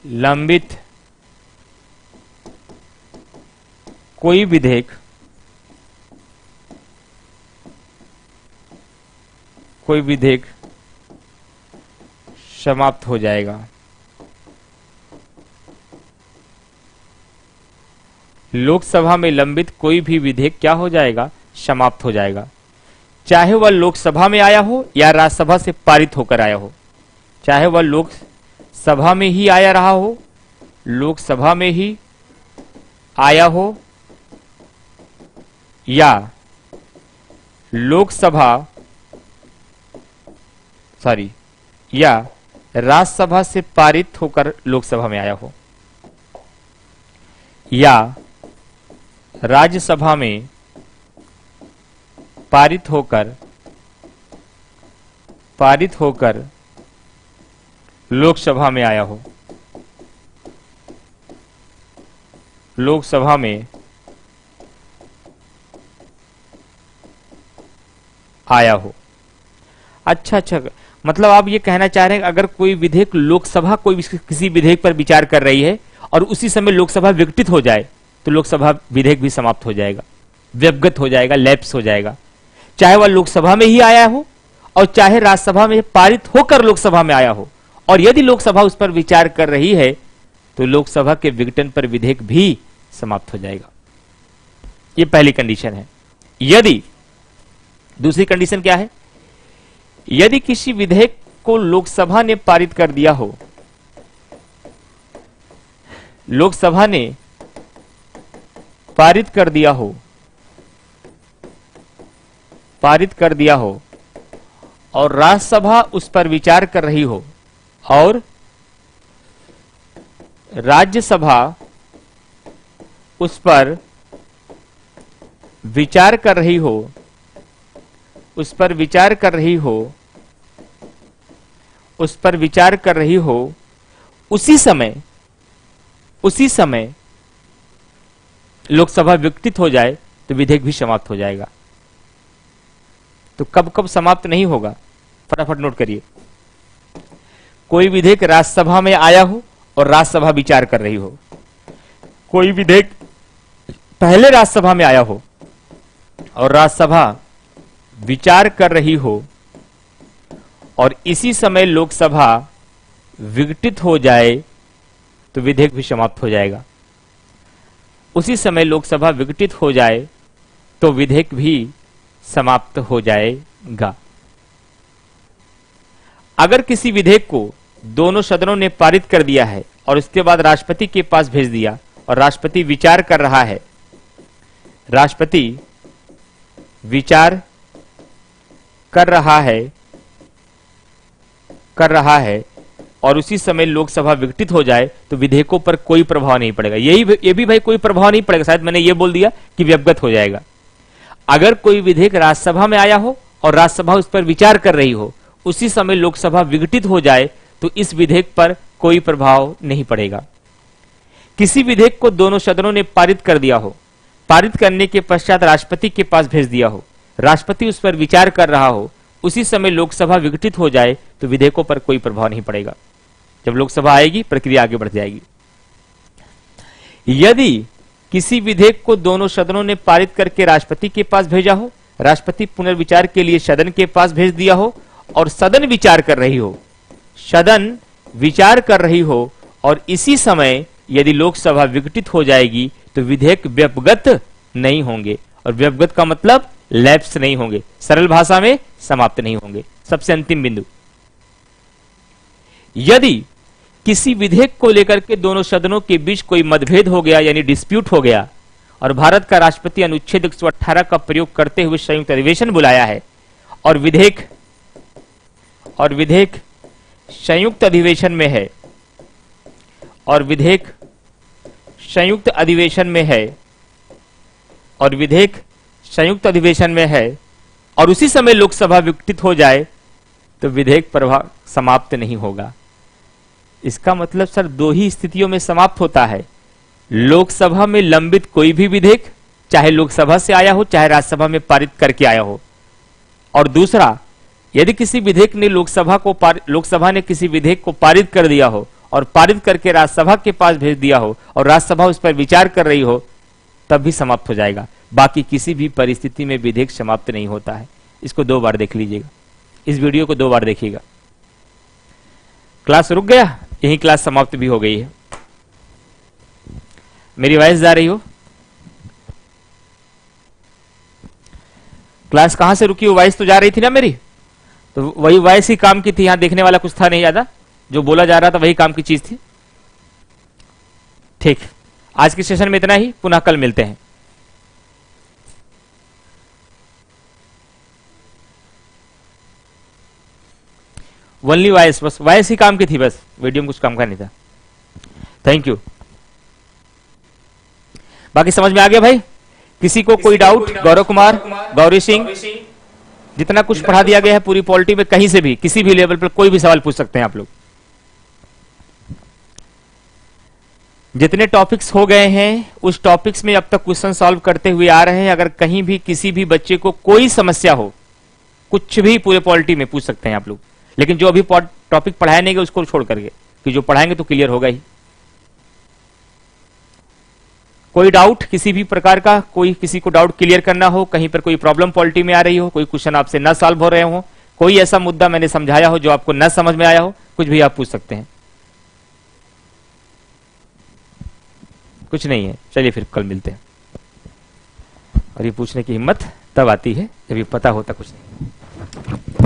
लंबित कोई विधेयक समाप्त हो जाएगा। लोकसभा में लंबित कोई भी विधेयक क्या हो जाएगा? समाप्त हो जाएगा। चाहे वह लोकसभा में आया हो या राज्यसभा से पारित होकर आया हो, चाहे वह लोकसभा में ही आया रहा हो, लोकसभा में ही आया हो, या या राज्यसभा से पारित होकर लोकसभा में आया हो, या राज्यसभा में पारित होकर लोकसभा में आया हो, लोकसभा में आया हो। अच्छा, मतलब आप ये कहना चाह रहे हैं अगर कोई विधेयक लोकसभा कोई किसी विधेयक पर विचार कर रही है और उसी समय लोकसभा विघटित हो जाए तो लोकसभा विधेयक भी समाप्त हो जाएगा, व्यवगत हो जाएगा, लैप्स हो जाएगा, चाहे वह लोकसभा में ही आया हो और चाहे राज्यसभा में पारित होकर लोकसभा में आया हो। और यदि लोकसभा उस पर विचार कर रही है तो लोकसभा के विघटन पर विधेयक भी समाप्त हो जाएगा। यह पहली कंडीशन है। यदि दूसरी कंडीशन क्या है? यदि किसी विधेयक को लोकसभा ने पारित कर दिया हो, लोकसभा ने पारित कर दिया हो और राज्यसभा उस पर विचार कर रही हो और राज्यसभा उस पर विचार कर रही हो, उसी समय लोकसभा विघटित हो जाए तो विधेयक भी समाप्त हो जाएगा। तो कब कब समाप्त नहीं होगा, फटाफट नोट करिए। कोई विधेयक राज्यसभा में आया हो और राज्यसभा विचार कर रही हो, कोई विधेयक पहले राज्यसभा में आया हो और राज्यसभा विचार कर रही हो और इसी समय लोकसभा विघटित हो जाए तो विधेयक भी समाप्त हो जाएगा। उसी समय लोकसभा विघटित हो जाए तो विधेयक भी समाप्त हो जाएगा। अगर किसी विधेयक को दोनों सदनों ने पारित कर दिया है और उसके बाद राष्ट्रपति के पास भेज दिया और राष्ट्रपति विचार कर रहा है, राष्ट्रपति विचार कर रहा है और उसी समय लोकसभा विघटित हो जाए तो विधेयकों पर कोई प्रभाव नहीं पड़ेगा। ये भी भाई कोई प्रभाव नहीं पड़ेगा, शायद मैंने ये बोल दिया कि व्यवगत हो जाएगा। अगर कोई विधेयक राज्यसभा में आया हो और राज्यसभा उस पर विचार कर रही हो, उसी समय लोकसभा विघटित हो जाए तो इस विधेयक पर कोई प्रभाव नहीं पड़ेगा। किसी विधेयक को दोनों सदनों ने पारित कर दिया हो, पारित करने के पश्चात राष्ट्रपति के पास भेज दिया हो, राष्ट्रपति उस पर विचार कर रहा हो, उसी समय लोकसभा विघटित हो जाए तो विधेयकों पर कोई प्रभाव नहीं पड़ेगा। जब लोकसभा आएगी प्रक्रिया आगे बढ़ जाएगी। यदि किसी विधेयक को दोनों सदनों ने पारित करके राष्ट्रपति के पास भेजा हो, राष्ट्रपति पुनर्विचार के लिए सदन के पास भेज दिया हो और सदन विचार कर रही हो और इसी समय यदि लोकसभा विघटित हो जाएगी तो विधेयक व्यवगत नहीं होंगे। और व्यवगत का मतलब लैप्स नहीं होंगे, सरल भाषा में समाप्त नहीं होंगे। सबसे अंतिम बिंदु, यदि किसी विधेयक को लेकर के दोनों सदनों के बीच कोई मतभेद हो गया यानी डिस्प्यूट हो गया और भारत का राष्ट्रपति अनुच्छेद 118 का प्रयोग करते हुए संयुक्त अधिवेशन बुलाया है और विधेयक संयुक्त अधिवेशन में है और विधेयक संयुक्त अधिवेशन में है और उसी समय लोकसभा विघटित हो जाए तो विधेयक प्रभाव समाप्त नहीं होगा। इसका मतलब सर दो ही स्थितियों में समाप्त होता है। लोकसभा में लंबित कोई भी विधेयक, चाहे लोकसभा से आया हो चाहे राज्यसभा में पारित करके आया हो, और दूसरा यदि किसी विधेयक ने लोकसभा ने किसी विधेयक को पारित कर दिया हो और पारित करके राज्यसभा के पास भेज दिया हो और राज्यसभा उस पर विचार कर रही हो, तब भी समाप्त हो जाएगा। बाकी किसी भी परिस्थिति में विधेयक समाप्त नहीं होता है। इसको 2 बार देख लीजिएगा, इस वीडियो को 2 बार देखिएगा। क्लास रुक गया, यही क्लास समाप्त भी हो गई है। मेरी वॉइस जा रही हो? क्लास कहां से रुकी? वॉइस तो जा रही थी ना मेरी, तो वही वॉइस ही काम की थी, यहां देखने वाला कुछ था नहीं ज्यादा। जो बोला जा रहा था वही काम की चीज थी। ठीक, आज के सेशन में इतना ही, पुनः कल मिलते हैं। ओनली वॉइस, बस वॉइस ही काम की थी, बस वीडियो में कुछ काम का नहीं था। Thank you. बाकी समझ में आ गया भाई? किसी को कोई डाउट? गौरव कुमार, गौरी सिंह, जितना कुछ पढ़ा दिया गया है पूरी पॉलिटी में, कहीं से भी किसी भी लेवल पर कोई भी सवाल पूछ सकते हैं आप लोग। जितने टॉपिक्स हो गए हैं उस टॉपिक्स में अब तक क्वेश्चन सॉल्व करते हुए आ रहे हैं। अगर कहीं भी किसी भी बच्चे को कोई समस्या हो, कुछ भी पूरे पॉलिटी में पूछ सकते हैं आप लोग। लेकिन जो अभी टॉपिक पढ़ाए नहीं गए उसको छोड़ करके, कि जो पढ़ाएंगे तो क्लियर होगा ही। कोई डाउट किसी भी प्रकार का, कोई किसी को डाउट क्लियर करना हो, कहीं पर कोई प्रॉब्लम पॉलिटी में आ रही हो, कोई क्वेश्चन आपसे ना सॉल्व हो रहे हो, कोई ऐसा मुद्दा मैंने समझाया हो जो आपको न समझ में आया हो, कुछ भी आप पूछ सकते हैं। कुछ नहीं है, चलिए फिर कल मिलते हैं। और ये पूछने की हिम्मत तब आती है जब ये पता होता कुछ नहीं।